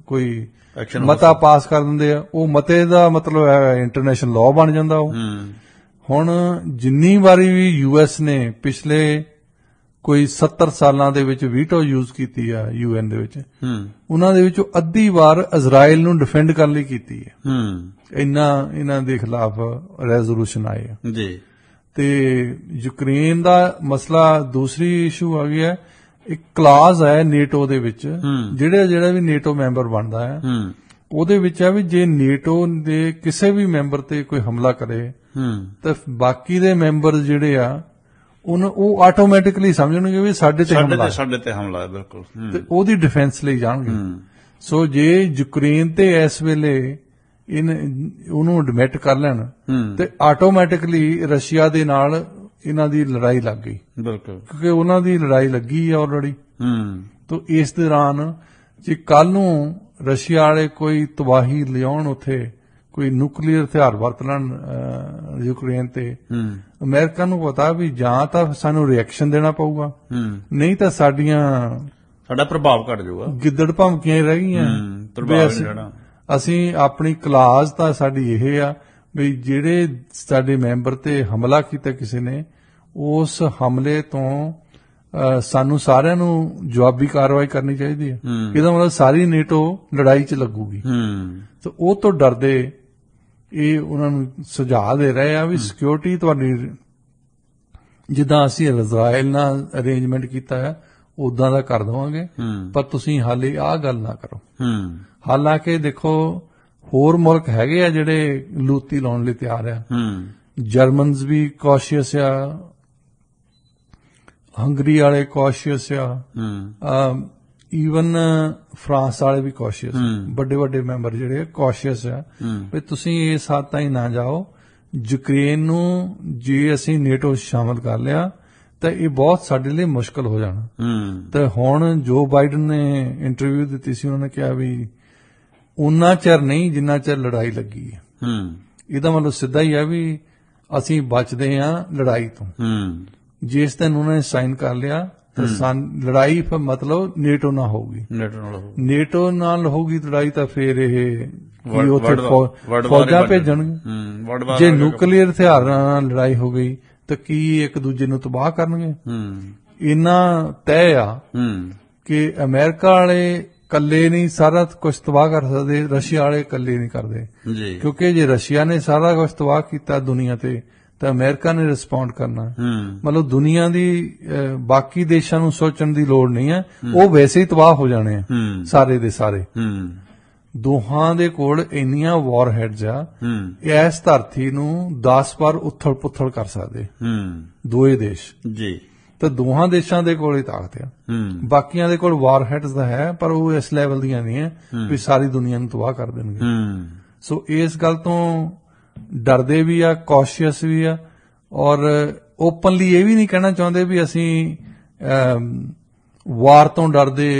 ਕੋਈ ਮਤਾ ਪਾਸ ਕਰ ਦਿੰਦੇ ਆ, ਉਹ ਮਤੇ ਦਾ ਮਤਲਬ ਹੈ ਇੰਟਰਨੈਸ਼ਨਲ ਲਾਅ ਬਣ ਜਾਂਦਾ ਉਹ। ਹੁਣ ਜਿੰਨੀ ਵਾਰੀ ਵੀ US ਨੇ ਪਿਛਲੇ ਕੋਈ 70 ਸਾਲਾਂ ਦੇ ਵਿੱਚ ਵੀਟੋ ਯੂਜ਼ ਕੀਤੀ ਆ UN ਦੇ ਵਿੱਚ, ਉਹਨਾਂ ਦੇ ਵਿੱਚੋਂ ਅੱਧੀ ਵਾਰ ਇਜ਼ਰਾਈਲ ਨੂੰ ਡਿਫੈਂਡ ਕਰਨ ਲਈ ਕੀਤੀ ਹੈ। ਇਹਨਾਂ ਦੇ ਖਿਲਾਫ ਰੈਜ਼ੋਲੂਸ਼ਨ ਆਏ ਆ ਜੀ। ਤੇ ਯੂਕਰੇਨ ਦਾ ਮਸਲਾ ਦੂਸਰੀ ਇਸ਼ੂ ਆ ਗਿਆ, ਇੱਕ ਕਲਾਜ਼ ਹੈ ਨੇਟੋ ਦੇ ਵਿੱਚ, ਜਿਹੜਾ ਵੀ ਨੇਟੋ ਮੈਂਬਰ ਬਣਦਾ ਹੈ ਉਹਦੇ ਵਿੱਚ ਆ ਵੀ ਜੇ ਨੇਟੋ ਦੇ ਕਿਸੇ ਵੀ ਮੈਂਬਰ ਤੇ ਕੋਈ ਹਮਲਾ ਕਰੇ ਤਾਂ ਬਾਕੀ ਦੇ ਮੈਂਬਰ ਜਿਹੜੇ ਆ ਉਹ ਆਟੋਮੈਟਿਕਲੀ ਸਮਝਣਗੇ ਵੀ ਸਾਡੇ ਤੇ ਹਮਲਾ ਹੈ। ਬਿਲਕੁਲ। ਤੇ ਉਹਦੀ ਡਿਫੈਂਸ ਲਈ ਜਾਣਗੇ। ਸੋ ਜੇ ਯੂਕਰੇਨ ਤੇ ਇਸ ਵੇਲੇ ਉਹਨੂੰ ਐਡਮਿਟ ਕਰ ਲੈਣ ਤੇ ਆਟੋਮੈਟਿਕਲੀ ਰਸ਼ੀਆ ਦੇ ਨਾਲ ਇਹਨਾਂ ਦੀ ਲੜਾਈ ਲੱਗ ਗਈ। ਬਿਲਕੁਲ। ਕਿਉਂਕਿ ਉਹਨਾਂ ਦੀ ਲੜਾਈ ਲੱਗੀ ਹੈ ਆਲਰੇਡੀ। ਤਾਂ ਇਸ ਦੌਰਾਨ ਜੇ ਕੱਲ ਨੂੰ ਰਸ਼ੀਆ ਵਾਲੇ ਕੋਈ ਤਬਾਹੀ ਲਿਆਉਣ, ਉੱਥੇ ਕੋਈ ਨਿਊਕਲੀਅਰ ਹਥਿਆਰ ਵਰਤ ਲੈਣ ਯੂਕਰੇਨ ਤੇ, ਅਮਰੀਕਾ ਨੂੰ ਪਤਾ ਵੀ ਜਾਂ ਤਾਂ ਸਾਨੂੰ ਰਿਐਕਸ਼ਨ ਦੇਣਾ ਪਊਗਾ, ਨਹੀਂ ਤਾਂ ਸਾਡਾ ਪ੍ਰਭਾਵ ਘਟ ਜਾਊਗਾ। ਗਿੱਦੜ ਭਮਕੀਆਂ ਰਹਿ ਗਈਆਂ। ਅਸੀਂ ਆਪਣੀ ਕਲਾਸ ਤਾਂ ਸਾਡੀ ਇਹ ਆ ਵੀ ਜਿਹੜੇ ਸਾਡੇ ਮੈਂਬਰ ਤੇ ਹਮਲਾ ਕੀਤਾ ਕਿਸੇ ਨੇ, ਉਸ ਹਮਲੇ ਤੋਂ ਸਾਨੂੰ ਸਾਰਿਆਂ ਨੂੰ ਜਵਾਬੀ ਕਾਰਵਾਈ ਕਰਨੀ ਚਾਹੀਦੀ ਹੈ। ਇਹਦਾ ਮਤਲਬ ਸਾਰੀ ਨੇਟੋ ਲੜਾਈ 'ਚ ਲੱਗੂਗੀ। ਤੇ ਉਹ ਤੋਂ ਡਰਦੇ ਇਹ ਉਹਨਾਂ ਨੂੰ ਸੁਝਾਅ ਦੇ ਰਹੇ ਆ ਵੀ ਸਿਕਿਉਰਿਟੀ ਤੁਹਾਡੀ ਜਿੱਦਾਂ ਅਸੀਂ ਇਜ਼ਰਾਈਲ ਨਾਲ ਅਰੇਂਜਮੈਂਟ ਕੀਤਾ ਹੈ ਉਦਾਂ ਦਾ ਕਰ ਦੇਵਾਂਗੇ, ਪਰ ਤੁਸੀਂ ਹਾਲੇ ਆਹ ਗੱਲ ਨਾ ਕਰੋ। ਹਾਲਾਂਕਿ ਦੇਖੋ ਹੋਰ ਮੁਲਕ ਹੈਗੇ ਆ ਜਿਹੜੇ ਲੂਤੀ ਲਾਉਣ ਲਈ ਤਿਆਰ ਆ। ਜਰਮਨਸ ਵੀ ਕੌਸ਼ੀਅਸ ਆ, ਹੰਗਰੀ ਵਾਲੇ ਕੌਸ਼ੀਅਸ ਆ, ਈਵਨ ਫਰਾਂਸ ਵਾਲੇ ਵੀ ਕੌਸ਼ੀਅਸ, ਵੱਡੇ ਵੱਡੇ ਮੈਂਬਰ ਜਿਹੜੇ ਕੌਸ਼ੀਅਸ ਆ ਵੀ ਤੁਸੀਂ ਇਸ ਹੱਦ ਤਾਈਂ ਨਾ ਜਾਓ। ਯੂਕਰੇਨ ਨੂੰ ਜੇ ਅਸੀਂ ਨੇਟੋ ਸ਼ਾਮਲ ਕਰ ਲਿਆ ਤਾਂ ਇਹ ਬਹੁਤ ਸਾਡੇ ਲਈ ਮੁਸ਼ਕਲ ਹੋ ਜਾਣਾ। ਤੇ ਹੁਣ ਜੋ ਬਾਈਡਨ ਨੇ ਇੰਟਰਵਿਊ ਦਿੱਤੀ ਸੀ, ਉਹਨਾਂ ਨੇ ਕਿਹਾ ਵੀ ਉਨਾ ਚਿਰ ਨਹੀਂ ਜਿੰਨਾ ਚਿਰ ਲੜਾਈ ਲੱਗੀ ਹੈ। ਇਹਦਾ ਮਤਲਬ ਸਿੱਧਾ ਹੀ ਹੈ ਵੀ ਅਸੀਂ ਬਚਦੇ ਹਾਂ ਲੜਾਈ ਤੋਂ। ਜਿਸ ਦਿਨ ਉਹਨਾਂ ਨੇ ਸਾਈਨ ਕਰ ਲਿਆ ਤਾਂ ਲੜਾਈ ਫਿਰ ਮਤਲਬ ਨੇਟੋ ਨਾਲ ਹੋਊਗੀ, ਨੇਟੋ ਨਾਲ ਹੋਊਗੀ ਲੜਾਈ, ਤਾਂ ਫਿਰ ਇਹ ਉੱਥੇ ਫੌਜਾਂ ਭੇਜਣਗੇ। ਜੇ ਨਿਊਕਲੀਅਰ ਹਥਿਆਰਾਂ ਨਾਲ ਲੜਾਈ ਹੋ ਗਈ ਤਾਂ ਕੀ ਇੱਕ ਦੂਜੇ ਨੂੰ ਤਬਾਹ ਕਰਨਗੇ? ਇੰਨਾ ਤੈਅ ਆ ਕਿ ਅਮਰੀਕਾ ਵਾਲੇ ਇਕੱਲੇ ਨਹੀਂ ਸਾਰਾ ਕੁਝ ਤਬਾਹ ਕਰ ਸਕਦੇ, ਰਸ਼ੀਆ ਵਾਲੇ ਇਕੱਲੇ ਨਹੀਂ ਕਰਦੇ। ਕਿਉਂਕਿ ਜੇ ਰਸ਼ੀਆ ਨੇ ਸਾਰਾ ਕੁਝ ਤਬਾਹ ਕੀਤਾ ਦੁਨੀਆ ਤੇ, ਤਾਂ ਅਮਰੀਕਾ ਨੇ ਰਿਸਪੌਂਡ ਕਰਨਾ। ਮਤਲਬ ਦੁਨੀਆ ਦੀ ਬਾਕੀ ਦੇਸ਼ਾਂ ਨੂੰ ਸੋਚਣ ਦੀ ਲੋੜ ਨਹੀਂ ਹੈ, ਉਹ ਵੈਸੇ ਹੀ ਤਬਾਹ ਹੋ ਜਾਣੇ ਆ ਸਾਰੇ ਦੇ ਸਾਰੇ। ਦੋਹਾਂ ਦੇ ਕੋਲ ਇੰਨੀਆਂ ਵਾਰਹੈਡਸ ਆ, ਇਸ ਧਰਤੀ ਨੂੰ 10 ਵਾਰ ਉਥਲ ਪੁਥਲ ਕਰ ਸਕਦੇ ਦੋਏ ਦੇਸ਼। ਤਾਂ ਦੋਹਾਂ ਦੇਸ਼ਾਂ ਦੇ ਕੋਲ ਹੀ ਤਾਕਤ ਆ। ਬਾਕੀਆਂ ਦੇ ਕੋਲ ਵਾਰਹੈਡਸ ਦਾ ਹੈ, ਪਰ ਉਹ ਇਸ ਲੈਵਲ ਦੀਆਂ ਨਹੀਂ ਹੈ ਵੀ ਸਾਰੀ ਦੁਨੀਆ ਨੂੰ ਤਬਾਹ ਕਰ ਦੇਣਗੇ। ਸੋ ਇਸ ਗੱਲ ਤੋਂ ਡਰਦੇ ਵੀ ਆ, ਕੌਸ਼ੀਅਸ ਵੀ ਆ, ਔਰ ਓਪਨਲੀ ਇਹ ਵੀ ਨਹੀਂ ਕਹਿਣਾ ਚਾਹੁੰਦੇ ਵੀ ਅਸੀਂ ਵਾਰ ਤੋਂ ਡਰਦੇ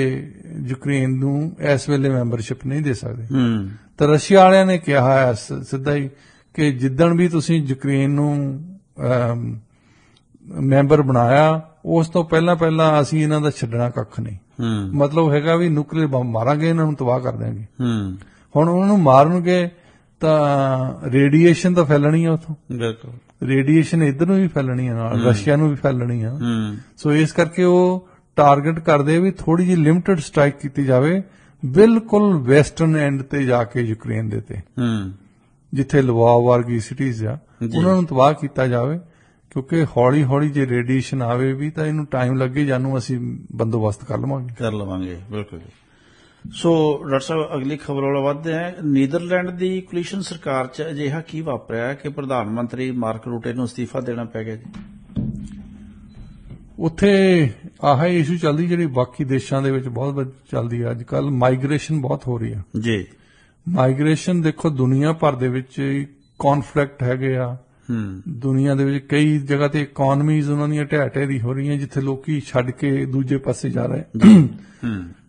ਯੂਕਰੇਨ ਨੂੰ ਇਸ ਵੇਲੇ ਮੈਂਬਰਸ਼ਿਪ ਨਹੀਂ ਦੇ ਸਕਦੇ। ਤਾਂ ਰਸ਼ੀਆ ਵਾਲਿਆਂ ਨੇ ਕਿਹਾ ਹੈ ਸਿੱਧਾ ਹੀ ਕਿ ਜਿੱਦਣ ਵੀ ਤੁਸੀਂ ਯੂਕਰੇਨ ਨੂੰ ਮੈਂਬਰ ਬਣਾਇਆ, ਉਸ ਤੋਂ ਪਹਿਲਾਂ ਅਸੀਂ ਇਹਨਾਂ ਦਾ ਛੱਡਣਾ ਕੱਖ ਨਹੀਂ। ਮਤਲਬ ਹੈਗਾ ਵੀ ਨਿਊਕਲੀਅਰ ਬੰਬ ਮਾਰਾਂਗੇ, ਇਹਨਾਂ ਨੂੰ ਤਬਾਹ ਕਰ ਦਿਆਂਗੇ। ਹੁਣ ਉਹਨਾਂ ਨੂੰ ਮਾਰਨਗੇ ਤਾਂ ਰੇਡੀਏਸ਼ਨ ਤਾਂ ਫੈਲਣੀ ਆ ਉੱਥੋਂ, ਰੇਡੀਏਸ਼ਨ ਇੱਧਰ ਨੂੰ ਵੀ ਫੈਲਣੀ ਆ, ਨਾਲ ਰਸ਼ੀਆ ਨੂੰ ਵੀ ਫੈਲਣੀ ਆ। ਸੋ ਇਸ ਕਰਕੇ ਉਹ ਟਾਰਗੇਟ ਕਰਦੇ ਵੀ ਥੋੜੀ ਜਿਹੀ ਲਿਮਟਿਡ ਸਟ੍ਰਾਈਕ ਕੀਤੀ ਜਾਵੇ ਬਿਲਕੁਲ ਵੈਸਟਰਨ ਐਂਡ ਤੇ ਜਾ ਕੇ ਯੂਕਰੇਨ ਦੇ ਤੇ, ਜਿੱਥੇ ਲਵਾਵ ਵਰਗੀ ਸਿਟੀਜ਼ ਆ, ਉਹਨਾਂ ਨੂੰ ਤਬਾਹ ਕੀਤਾ ਜਾਵੇ। ਕਿਉਂਕਿ ਹੌਲੀ ਹੌਲੀ ਜੇ ਰੇਡੀਏਸ਼ਨ ਆਵੇ ਵੀ ਤਾਂ ਇਹਨੂੰ ਟਾਈਮ ਲੱਗੇ, ਜਾਨੂੰ ਅਸੀਂ ਬੰਦੋਬਸਤ ਕਰ ਲਵਾਂਗੇ। ਬਿਲਕੁਲ। ਸੋ ਡਾਕਟਰ ਸਾਹਿਬ, ਅਗਲੀ ਖਬਰ ਵੱਲ ਵਧਦੇ ਹਾਂ। ਨੀਦਰਲੈਂਡ ਦੀ ਕੋਲੀਸ਼ਨ ਸਰਕਾਰ 'ਚ ਅਜਿਹਾ ਕੀ ਵਾਪਰਿਆ ਕਿ ਪ੍ਰਧਾਨ ਮੰਤਰੀ ਮਾਰਕ ਰੂਟੇ ਨੂੰ ਅਸਤੀਫਾ ਦੇਣਾ ਪੈ ਗਿਆ ਜੀ? ਉੱਥੇ ਆਹ ਇਸ਼ੂ ਚੱਲਦੀ ਜਿਹੜੀ ਬਾਕੀ ਦੇਸ਼ਾਂ ਦੇ ਵਿੱਚ ਬਹੁਤ ਚੱਲਦੀ ਹੈ ਅੱਜ ਕੱਲ, ਮਾਈਗ੍ਰੇਸ਼ਨ ਬਹੁਤ ਹੋ ਰਹੀ ਹੈ ਜੀ। ਮਾਈਗ੍ਰੇਸ਼ਨ ਦੇਖੋ, ਦੁਨੀਆ ਭਰ ਦੇ ਵਿੱਚ ਕੌਨਫਲਿਕਟ ਹੈਗੇ ਆ। ਦੁਨੀਆ ਦੇ ਵਿੱਚ ਕਈ ਜਗ੍ਹਾ ਤੇ ਇਕਨੋਮੀਜ਼ ਉਹਨਾਂ ਦੀਆਂ ਢਹਿ ਦੀ ਹੋ ਰਹੀਆਂ, ਜਿੱਥੇ ਲੋਕੀ ਛੱਡ ਕੇ ਦੂਜੇ ਪਾਸੇ ਜਾ ਰਹੇ।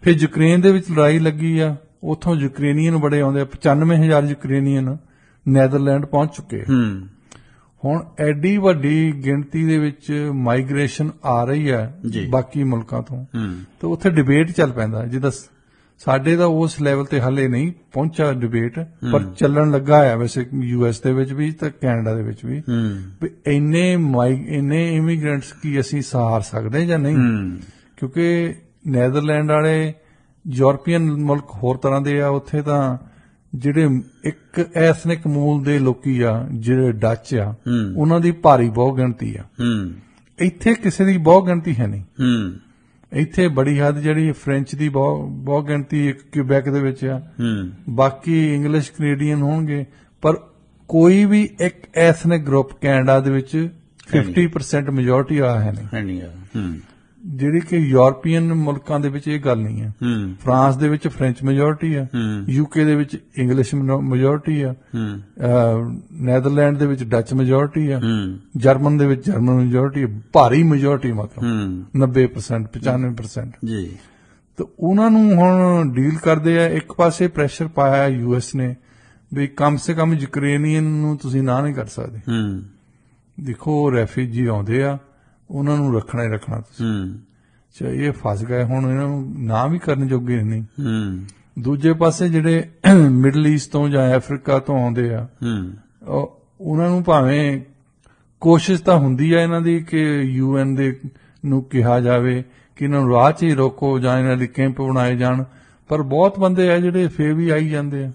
ਫਿਰ ਯੂਕਰੇਨ ਦੇ ਵਿੱਚ ਲੜਾਈ ਲੱਗੀ ਆ, ਉੱਥੋਂ ਯੂਕਰੇਨੀਅਨ ਬੜੇ ਆਉਂਦੇ ਆ। 95,000 ਯੂਕਰੇਨੀਅਨ ਨੈਦਰਲੈਂਡ ਪਹੁੰਚ ਚੁੱਕੇ। ਹੁਣ ਐਡੀ ਵੱਡੀ ਗਿਣਤੀ ਦੇ ਵਿੱਚ ਮਾਈਗ੍ਰੇਸ਼ਨ ਆ ਰਹੀ ਹੈ ਬਾਕੀ ਮੁਲਕਾਂ ਤੋਂ, ਤਾਂ ਉੱਥੇ ਡਿਬੇਟ ਚੱਲ ਪੈਂਦਾ। ਜਿੱਦਾਂ ਸਾਡੇ ਦਾ ਉਸ ਲੈਵਲ ਤੇ ਹਾਲੇ ਨਹੀਂ ਪਹੁੰਚਾ ਡਿਬੇਟ, ਪਰ ਚੱਲਣ ਲੱਗਾ ਹੈ ਵੈਸੇ US ਦੇ ਵਿੱਚ ਵੀ ਤੇ ਕੈਨੇਡਾ ਦੇ ਵਿੱਚ ਵੀ ਇੰਨੇ ਇਮੀਗ੍ਰੈਂਟਸ ਕੀ ਅਸੀਂ ਸਹਾਰ ਸਕਦੇ ਜਾਂ ਨਹੀਂ। ਕਿਉਂਕਿ ਨੈਦਰਲੈਂਡ ਵਾਲੇ ਯੂਰਪੀਅਨ ਮੁਲਕ ਹੋਰ ਤਰ੍ਹਾਂ ਦੇ ਆ, ਉੱਥੇ ਤਾਂ ਜਿਹੜੇ ਇੱਕ ਐਥਨਿਕ ਮੂਲ ਦੇ ਲੋਕੀ ਆ, ਜਿਹੜੇ ਡੱਚ ਆ, ਉਹਨਾਂ ਦੀ ਭਾਰੀ ਬਹੁ ਗਿਣਤੀ ਆ। ਇੱਥੇ ਕਿਸੇ ਦੀ ਬਹੁ ਗਿਣਤੀ ਹੈ ਨਹੀਂ। ਇੱਥੇ ਬੜੀ ਹੱਦ ਜਿਹੜੀ ਫ੍ਰੈਂਚ ਦੀ ਬਹੁਤ ਗਿਣਤੀ ਕਿਊਬੈਕ ਦੇ ਵਿੱਚ ਆ, ਬਾਕੀ ਇੰਗਲਿਸ਼ ਕੈਨੇਡੀਅਨ ਹੋਣਗੇ, ਪਰ ਕੋਈ ਵੀ ਇੱਕ ਐਥਨਿਕ ਗਰੁੱਪ ਕੈਨੇਡਾ ਦੇ ਵਿੱਚ 50% ਮੈਜੋਰਟੀ ਆ ਹੈ ਨਹੀਂ। ਜਿਹੜੀ ਕਿ ਯੂਰਪੀਅਨ ਮੁਲਕਾਂ ਦੇ ਵਿੱਚ ਇਹ ਗੱਲ ਨਹੀਂ ਹੈ। ਫਰਾਂਸ ਦੇ ਵਿੱਚ ਫ੍ਰੈਂਚ ਮੈਜੋਰਟੀ ਆ, UK ਦੇ ਵਿੱਚ ਇੰਗਲਿਸ਼ ਮੈਜੋਰਟੀ ਆ, ਨੈਦਰਲੈਂਡ ਦੇ ਵਿੱਚ ਡੱਚ ਮੈਜੋਰਟੀ ਆ, ਜਰਮਨ ਦੇ ਵਿੱਚ ਜਰਮਨ ਮੈਜੋਰਟੀ ਆ, ਭਾਰੀ ਮੈਜੋਰਟੀ ਮਤਲਬ 90% 95% ਜੀ। ਤਾਂ ਉਹਨਾਂ ਨੂੰ ਹੁਣ ਡੀਲ ਕਰਦੇ ਆ। ਇੱਕ ਪਾਸੇ ਪ੍ਰੈਸ਼ਰ ਪਾਇਆ US ਨੇ ਵੀ ਕਮ ਸੇ ਕਮ ਯੂਕਰੇਨੀਅਨ ਨੂੰ ਤੁਸੀਂ ਨਾ ਨਹੀਂ ਕਰ ਸਕਦੇ। ਦੇਖੋ ਰੈਫਿਊਜੀ ਆਉਂਦੇ ਆ, ਉਹਨਾਂ ਨੂੰ ਰੱਖਣਾ ਹੀ ਰੱਖਣਾ ਤੁਸੀਂ। ਇਹ ਫਸ ਗਏ, ਹੁਣ ਇਹਨਾਂ ਨੂੰ ਨਾ ਵੀ ਕਰਨ ਜੋਗੇ ਨਹੀਂ। ਦੂਜੇ ਪਾਸੇ ਜਿਹੜੇ ਮਿਡਲ ਈਸਟ ਤੋਂ ਜਾਂ ਅਫਰੀਕਾ ਤੋਂ ਆਉਂਦੇ ਆ, ਉਹਨਾਂ ਨੂੰ ਭਾਵੇਂ ਕੋਸ਼ਿਸ਼ ਤਾਂ ਹੁੰਦੀ ਆ ਇਹਨਾਂ ਦੀ ਕਿ UN ਦੇ ਨੂੰ ਕਿਹਾ ਜਾਵੇ ਕਿ ਇਹਨਾਂ ਨੂੰ ਰਾਹ 'ਚ ਹੀ ਰੋਕੋ ਜਾਂ ਇਹਨਾਂ ਦੇ ਕੈਂਪ ਬਣਾਏ ਜਾਣ, ਪਰ ਬਹੁਤ ਬੰਦੇ ਆ ਜਿਹੜੇ ਫੇਰ ਵੀ ਆਈ ਜਾਂਦੇ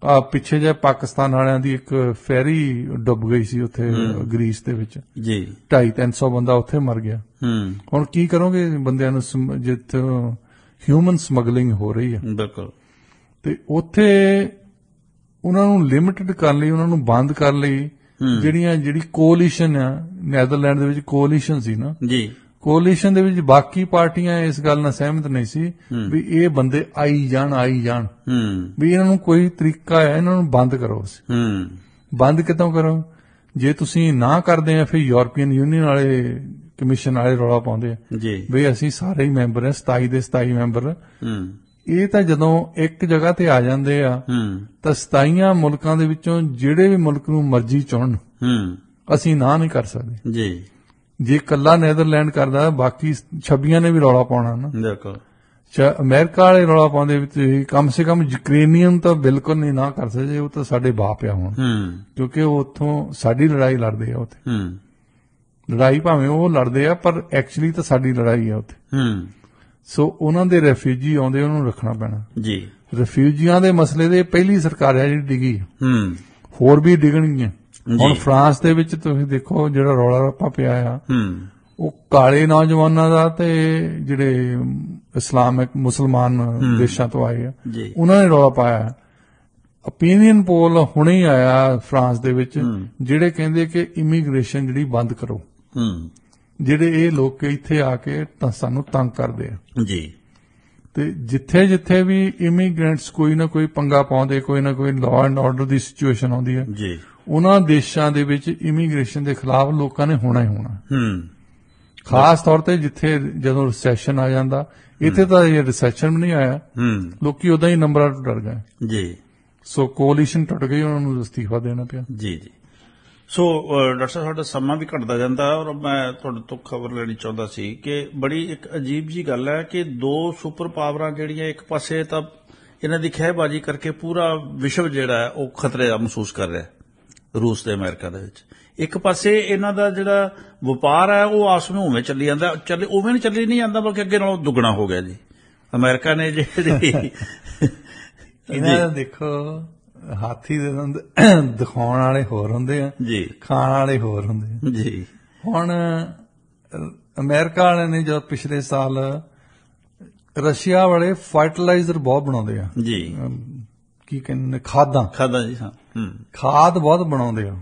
ਆ। ਪਿੱਛੇ ਜੇ ਪਾਕਿਸਤਾਨ ਵਾਲਿਆਂ ਦੀ ਇੱਕ ਫੈਰੀ ਡੁੱਬ ਗਈ ਸੀ ਉੱਥੇ ਗ੍ਰੀਸ ਦੇ ਵਿੱਚ ਜੀ, 250-300 ਬੰਦਾ ਉੱਥੇ ਮਰ ਗਿਆ। ਹੁਣ ਕੀ ਕਰੋਗੇ ਬੰਦਿਆਂ ਨੂੰ, ਜਿੱਥੇ ਹਿਊਮਨ ਸਮਗਲਿੰਗ ਹੋ ਰਹੀ ਹੈ। ਬਿਲਕੁਲ। ਤੇ ਉੱਥੇ ਉਹਨਾਂ ਨੂੰ ਲਿਮਿਟਡ ਕਰਨ ਲਈ, ਉਹਨਾਂ ਨੂੰ ਬੰਦ ਕਰਨ ਲਈ ਜਿਹੜੀ ਕੋਲੀਸ਼ਨ ਆ, ਨੈਦਰਲੈਂਡ ਦੇ ਵਿੱਚ ਕੋਲੀਸ਼ਨ ਸੀ ਨਾ ਜੀ, ਕੋਲੀਸ਼ਨ ਦੇ ਵਿੱਚ ਬਾਕੀ ਪਾਰਟੀਆਂ ਇਸ ਗੱਲ ਨਾਲ ਸਹਿਮਤ ਨਹੀਂ ਸੀ ਵੀ ਇਹ ਬੰਦੇ ਆਈ ਜਾਣ ਵੀ ਇਹਨਾਂ ਨੂੰ ਕੋਈ ਤਰੀਕਾ ਹੈ, ਇਹਨਾਂ ਨੂੰ ਬੰਦ ਕਰੋ। ਬੰਦ ਕਿੱਦਾਂ ਕਰੋ? ਜੇ ਤੁਸੀਂ ਨਾ ਕਰਦੇ ਆ ਫਿਰ ਯੂਰਪੀਅਨ ਯੂਨੀਅਨ ਵਾਲੇ ਕਮਿਸ਼ਨ ਵਾਲੇ ਰੌਲਾ ਪਾਉਂਦੇ ਆ ਜੀ ਵੀ ਅਸੀਂ ਸਾਰੇ ਹੀ ਮੈਂਬਰ ਆ, 27 ਦੇ 27 ਮੈਂਬਰ। ਇਹ ਤਾਂ ਜਦੋਂ ਇੱਕ ਜਗ੍ਹਾ ਤੇ ਆ ਜਾਂਦੇ ਆ ਤਾਂ 27 ਮੁਲਕਾਂ ਦੇ ਵਿੱਚੋਂ ਜਿਹੜੇ ਵੀ ਮੁਲਕ ਨੂੰ ਮਰਜ਼ੀ ਚੁਣਨ ਅਸੀਂ ਨਾ ਨਹੀਂ ਕਰ ਸਕਦੇ ਜੀ। ਜੇ ਇਕੱਲਾ ਨੈਦਰਲੈਂਡ ਕਰਦਾ ਬਾਕੀ 26 ਨੇ ਵੀ ਰੌਲਾ ਪਾਉਣਾ ਨਾ। ਬਿਲਕੁਲ। ਅਮਰੀਕਾ ਵਾਲੇ ਰੌਲਾ ਪਾਉਂਦੇ ਵੀ ਕਮ ਸੇ ਕਮ ਯੂਕਰੇਨੀਅਨ ਤਾਂ ਬਿਲਕੁਲ ਨਹੀਂ ਨਾ ਕਰ ਸਕਦੇ, ਉਹ ਤਾਂ ਸਾਡੇ ਬਾਪ ਆ ਹੁਣ, ਕਿਉਂਕਿ ਉਹ ਉੱਥੋਂ ਸਾਡੀ ਲੜਾਈ ਲੜਦੇ ਆ ਉੱਥੇ। ਲੜਾਈ ਭਾਵੇਂ ਉਹ ਲੜਦੇ ਆ ਪਰ ਐਕਚੁਅਲੀ ਤਾਂ ਸਾਡੀ ਲੜਾਈ ਆ ਉੱਥੇ। ਸੋ ਉਹਨਾਂ ਦੇ ਰੈਫਿਊਜੀ ਆਉਂਦੇ, ਉਹਨਾਂ ਨੂੰ ਰੱਖਣਾ ਪੈਣਾ ਜੀ। ਰੈਫਿਊਜੀਆਂ ਦੇ ਮਸਲੇ ਦੇ ਪਹਿਲੀ ਸਰਕਾਰ ਹੈ ਜਿਹੜੀ ਡਿੱਗੀ, ਹੋਰ ਵੀ ਡਿੱਗਣਗੀਆਂ। ਹੁਣ ਫਰਾਂਸ ਦੇ ਵਿੱਚ ਤੁਸੀਂ ਦੇਖੋ ਜਿਹੜਾ ਰੌਲਾ ਰੱਪਾ ਪਿਆ ਆ, ਉਹ ਕਾਲੇ ਨੌਜਵਾਨਾਂ ਦਾ ਤੇ ਜਿਹੜੇ ਇਸਲਾਮਿਕ ਮੁਸਲਮਾਨ ਦੇਸ਼ਾਂ ਤੋਂ ਆਏ ਆ ਉਹਨਾਂ ਨੇ ਰੌਲਾ ਪਾਇਆ। ਓਪੀਨੀਅਨ ਪੋਲ ਹੁਣੇ ਹੀ ਆਇਆ ਫਰਾਂਸ ਦੇ ਵਿੱਚ, ਜਿਹੜੇ ਕਹਿੰਦੇ ਕਿ ਇਮੀਗ੍ਰੇਸ਼ਨ ਜਿਹੜੀ ਬੰਦ ਕਰੋ, ਜਿਹੜੇ ਇਹ ਲੋਕ ਇੱਥੇ ਆ ਕੇ ਤਾਂ ਸਾਨੂੰ ਤੰਗ ਕਰਦੇ ਆ ਜੀ। ਤੇ ਜਿੱਥੇ ਜਿੱਥੇ ਵੀ ਇਮੀਗ੍ਰੈਂਟਸ ਕੋਈ ਨਾ ਕੋਈ ਪੰਗਾ ਪਾਉਂਦੇ, ਕੋਈ ਨਾ ਕੋਈ law and order the situation ਆਉਂਦੀ ਹੈ ਜੀ, ਉਹਨਾਂ ਦੇਸ਼ਾਂ ਦੇ ਵਿੱਚ ਇਮੀਗ੍ਰੇਸ਼ਨ ਦੇ ਖਿਲਾਫ ਲੋਕਾਂ ਨੇ ਹੋਣਾ ਹੀ ਹੋਣਾ। ਖਾਸ ਤੌਰ ਤੇ ਜਿੱਥੇ ਜਦੋਂ ਰਿਸੈਸ਼ਨ ਆ ਜਾਂਦਾ, ਇੱਥੇ ਤਾਂ ਇਹ ਰਿਸੈਸ਼ਨ ਵੀ ਨਹੀਂ ਆਇਆ, ਲੋਕੀ ਉਦਾਂ ਹੀ ਨੰਬਰਾਂ ਤੋਂ ਡਰ ਗਏ ਜੀ। ਸੋ ਕੋਲੀਸ਼ਨ ਟੁੱਟ ਗਈ, ਉਹਨਾਂ ਨੂੰ ਅਸਤੀਫਾ ਦੇਣਾ ਪਿਆ ਜੀ ਜੀ। ਸੋ ਡਾਕਟਰ ਸਾਹਿਬ ਸਾਡਾ ਸਮਾਂ ਵੀ ਘਟਦਾ ਜਾਂਦਾ, ਔਰ ਮੈਂ ਤੁਹਾਡੇ ਤੋਂ ਖਬਰ ਲੈਣੀ ਚਾਹੁੰਦਾ ਸੀ ਕਿ ਬੜੀ ਇੱਕ ਅਜੀਬ ਜੀ ਗੱਲ ਹੈ ਕਿ ਦੋ ਸੁਪਰ ਪਾਵਰਾਂ ਜਿਹੜੀਆਂ ਇੱਕ ਪਾਸੇ ਤਾਂ ਇਹਨਾਂ ਦੀ ਖਹਿਬਾਜ਼ੀ ਕਰਕੇ ਪੂਰਾ ਵਿਸ਼ਵ ਜਿਹੜਾ ਹੈ ਉਹ ਖਤਰੇ ਦਾ ਮਹਿਸੂਸ ਕਰ ਰਿਹਾ, ਰੂਸ ਤੇ ਅਮਰੀਕਾ ਦੇ ਵਿੱਚ। ਇੱਕ ਪਾਸੇ ਇਹਨਾਂ ਦਾ ਜਿਹੜਾ ਵਪਾਰ ਹੈ ਉਹ ਆਪਸ ਵਿੱਚ ਉਵੇਂ ਚੱਲੀ ਜਾਂਦਾ, ਉਵੇਂ ਨਹੀਂ ਚੱਲੀ ਨਹੀਂ ਜਾਂਦਾ, ਬਲਕਿ ਅੱਗੇ ਨਾਲੋਂ ਦੁੱਗਣਾ ਹੋ ਗਿਆ ਜੀ। ਅਮਰੀਕਾ ਨੇ ਜਿਹੜੀ ਇਹਨਾਂ ਦਾ ਦੇਖੋ ਹਾਥੀ ਦੇ ਦੰਦ ਦਿਖਾਉਣ ਵਾਲੇ ਹੋਰ ਹੁੰਦੇ ਆ ਜੀ, ਖਾਣ ਵਾਲੇ ਹੋਰ ਹੁੰਦੇ ਆ ਜੀ। ਹੁਣ ਅਮਰੀਕਾ ਵਾਲਿਆਂ ਨੇ ਜਦੋਂ ਪਿਛਲੇ ਸਾਲ ਰਸ਼ੀਆ ਵਾਲੇ ਫਰਟੀਲਾਈਜ਼ਰ ਬਹੁਤ ਬਣਾਉਂਦੇ ਆ ਜੀ, ਕੀ ਕਹਿੰਦੇ ਖਾਦਾਂ ਜੀ, ਹਾਂ ਖਾਦ ਬਹੁਤ ਬਣਾਉਂਦੇ ਆ,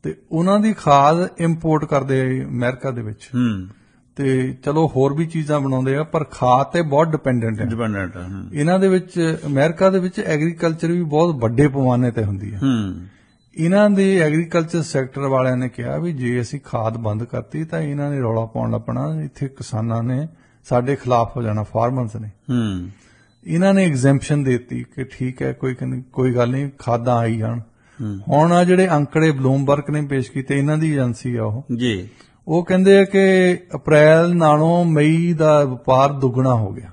ਤੇ ਉਹਨਾਂ ਦੀ ਖਾਦ ਇੰਪੋਰਟ ਕਰਦੇ ਆ ਅਮਰੀਕਾ ਦੇ ਵਿੱਚ। ਤੇ ਚਲੋ ਹੋਰ ਵੀ ਚੀਜ਼ਾਂ ਬਣਾਉਂਦੇ ਆ, ਪਰ ਖਾਦ ਤੇ ਬਹੁਤ ਡਿਪੈਂਡੈਂਟ ਹੈ। ਇਹਨਾਂ ਦੇ ਵਿੱਚ ਅਮਰੀਕਾ ਦੇ ਵਿੱਚ ਐਗਰੀਕਲਚਰ ਵੀ ਬਹੁਤ ਵੱਡੇ ਪੈਮਾਨੇ ਤੇ ਹੁੰਦੀ ਹੈ। ਇਹਨਾਂ ਦੇ ਐਗਰੀਕਲਚਰ ਸੈਕਟਰ ਵਾਲਿਆਂ ਨੇ ਕਿਹਾ ਵੀ ਜੇ ਅਸੀਂ ਖਾਦ ਬੰਦ ਕਰਤੀ ਤਾਂ ਇਹਨਾਂ ਨੇ ਰੌਲਾ ਪਾਉਣ ਲੱਪਣਾ, ਇੱਥੇ ਕਿਸਾਨਾਂ ਨੇ ਸਾਡੇ ਖਿਲਾਫ ਹੋ ਜਾਣਾ, ਫਾਰਮਰਸ ਨੇ। ਇਹਨਾਂ ਨੇ ਐਗਜ਼ੈਂਪਸ਼ਨ ਦੇ ਦਿੱਤੀ ਕਿ ਠੀਕ ਹੈ, ਕੋਈ ਗੱਲ ਨਹੀਂ, ਖਾਦਾਂ ਆਈ ਜਾਣ। ਹੁਣ ਆ ਜਿਹੜੇ ਅੰਕੜੇ ਬਲੂਮਬਰਗ ਨੇ ਪੇਸ਼ ਕੀਤੇ, ਇਹਨਾਂ ਦੀ ਏਜੰਸੀ ਆ ਉਹ ਜੀ, ਉਹ ਕਹਿੰਦੇ ਆ ਕਿ ਅਪ੍ਰੈਲ ਨਾਲੋਂ ਮਈ ਦਾ ਵਪਾਰ ਦੁੱਗਣਾ ਹੋ ਗਿਆ।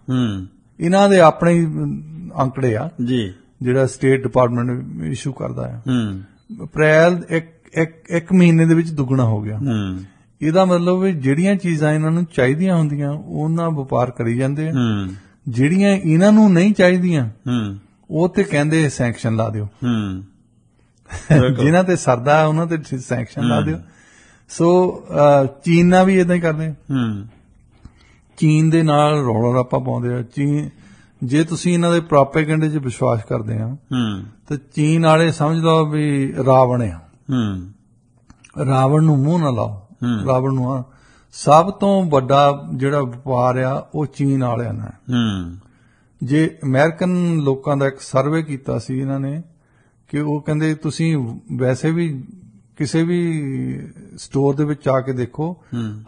ਇਹਨਾਂ ਦੇ ਆਪਣੇ ਅੰਕੜੇ ਆ ਜੀ, ਜਿਹੜਾ ਸਟੇਟ ਡਿਪਾਰਟਮੈਂਟ ਇਸ਼ੂ ਕਰਦਾ ਆ। ਅਪ੍ਰੈਲ ਇੱਕ ਮਹੀਨੇ ਦੇ ਵਿੱਚ ਦੁੱਗਣਾ ਹੋ ਗਿਆ। ਇਹਦਾ ਮਤਲਬ ਵੀ ਜਿਹੜੀਆਂ ਚੀਜ਼ਾਂ ਇਹਨਾਂ ਨੂੰ ਚਾਹੀਦੀਆਂ ਹੁੰਦੀਆਂ ਉਹਨਾਂ ਵਪਾਰ ਕਰੀ ਜਾਂਦੇ ਆ, ਜਿਹੜੀਆਂ ਇਹਨਾਂ ਨੂੰ ਨਹੀਂ ਚਾਹੀਦੀਆਂ ਉਹ ਤੇ ਕਹਿੰਦੇ ਸੈਂਕਸ਼ਨ ਲਾ ਦਿਓ, ਜਿਨ੍ਹਾਂ ਤੇ ਸਰਦਾ ਉਹਨਾਂ ਤੇ ਸੈਂਕਸ਼ਨ ਲਾ ਦਿਓ। ਸੋ ਚੀਨ ਨਾਲ ਵੀ ਏਦਾਂ ਹੀ ਕਰਦੇ ਆ, ਚੀਨ ਦੇ ਨਾਲ ਰੌਲਾ ਰੱਪਾ ਪਾਉਂਦੇ ਆ। ਜੇ ਤੁਸੀਂ ਇਹਨਾਂ ਦੇ ਪ੍ਰੋਪੇਗੈਂਡੇ 'ਚ ਵਿਸ਼ਵਾਸ ਕਰਦੇ ਆ ਤਾਂ ਚੀਨ ਵਾਲੇ ਸਮਝ ਲਓ ਵੀ ਰਾਵਣ ਆ, ਰਾਵਣ ਨੂੰ ਮੂੰਹ ਨਾ ਲਾਓ, ਰਾਵਣ ਨੂੰ ਸਭ ਤੋਂ ਵੱਡਾ ਜਿਹੜਾ ਵਪਾਰ ਆ ਉਹ ਚੀਨ ਵਾਲਿਆਂ ਨਾਲ। ਜੇ ਅਮਰੀਕਨ ਲੋਕਾਂ ਦਾ ਇੱਕ ਸਰਵੇ ਕੀਤਾ ਸੀ ਇਹਨਾਂ ਨੇ ਕਿ ਉਹ ਕਹਿੰਦੇ ਤੁਸੀਂ ਵੈਸੇ ਵੀ ਕਿਸੇ ਵੀ ਸਟੋਰ ਦੇ ਵਿੱਚ ਆ ਕੇ ਦੇਖੋ,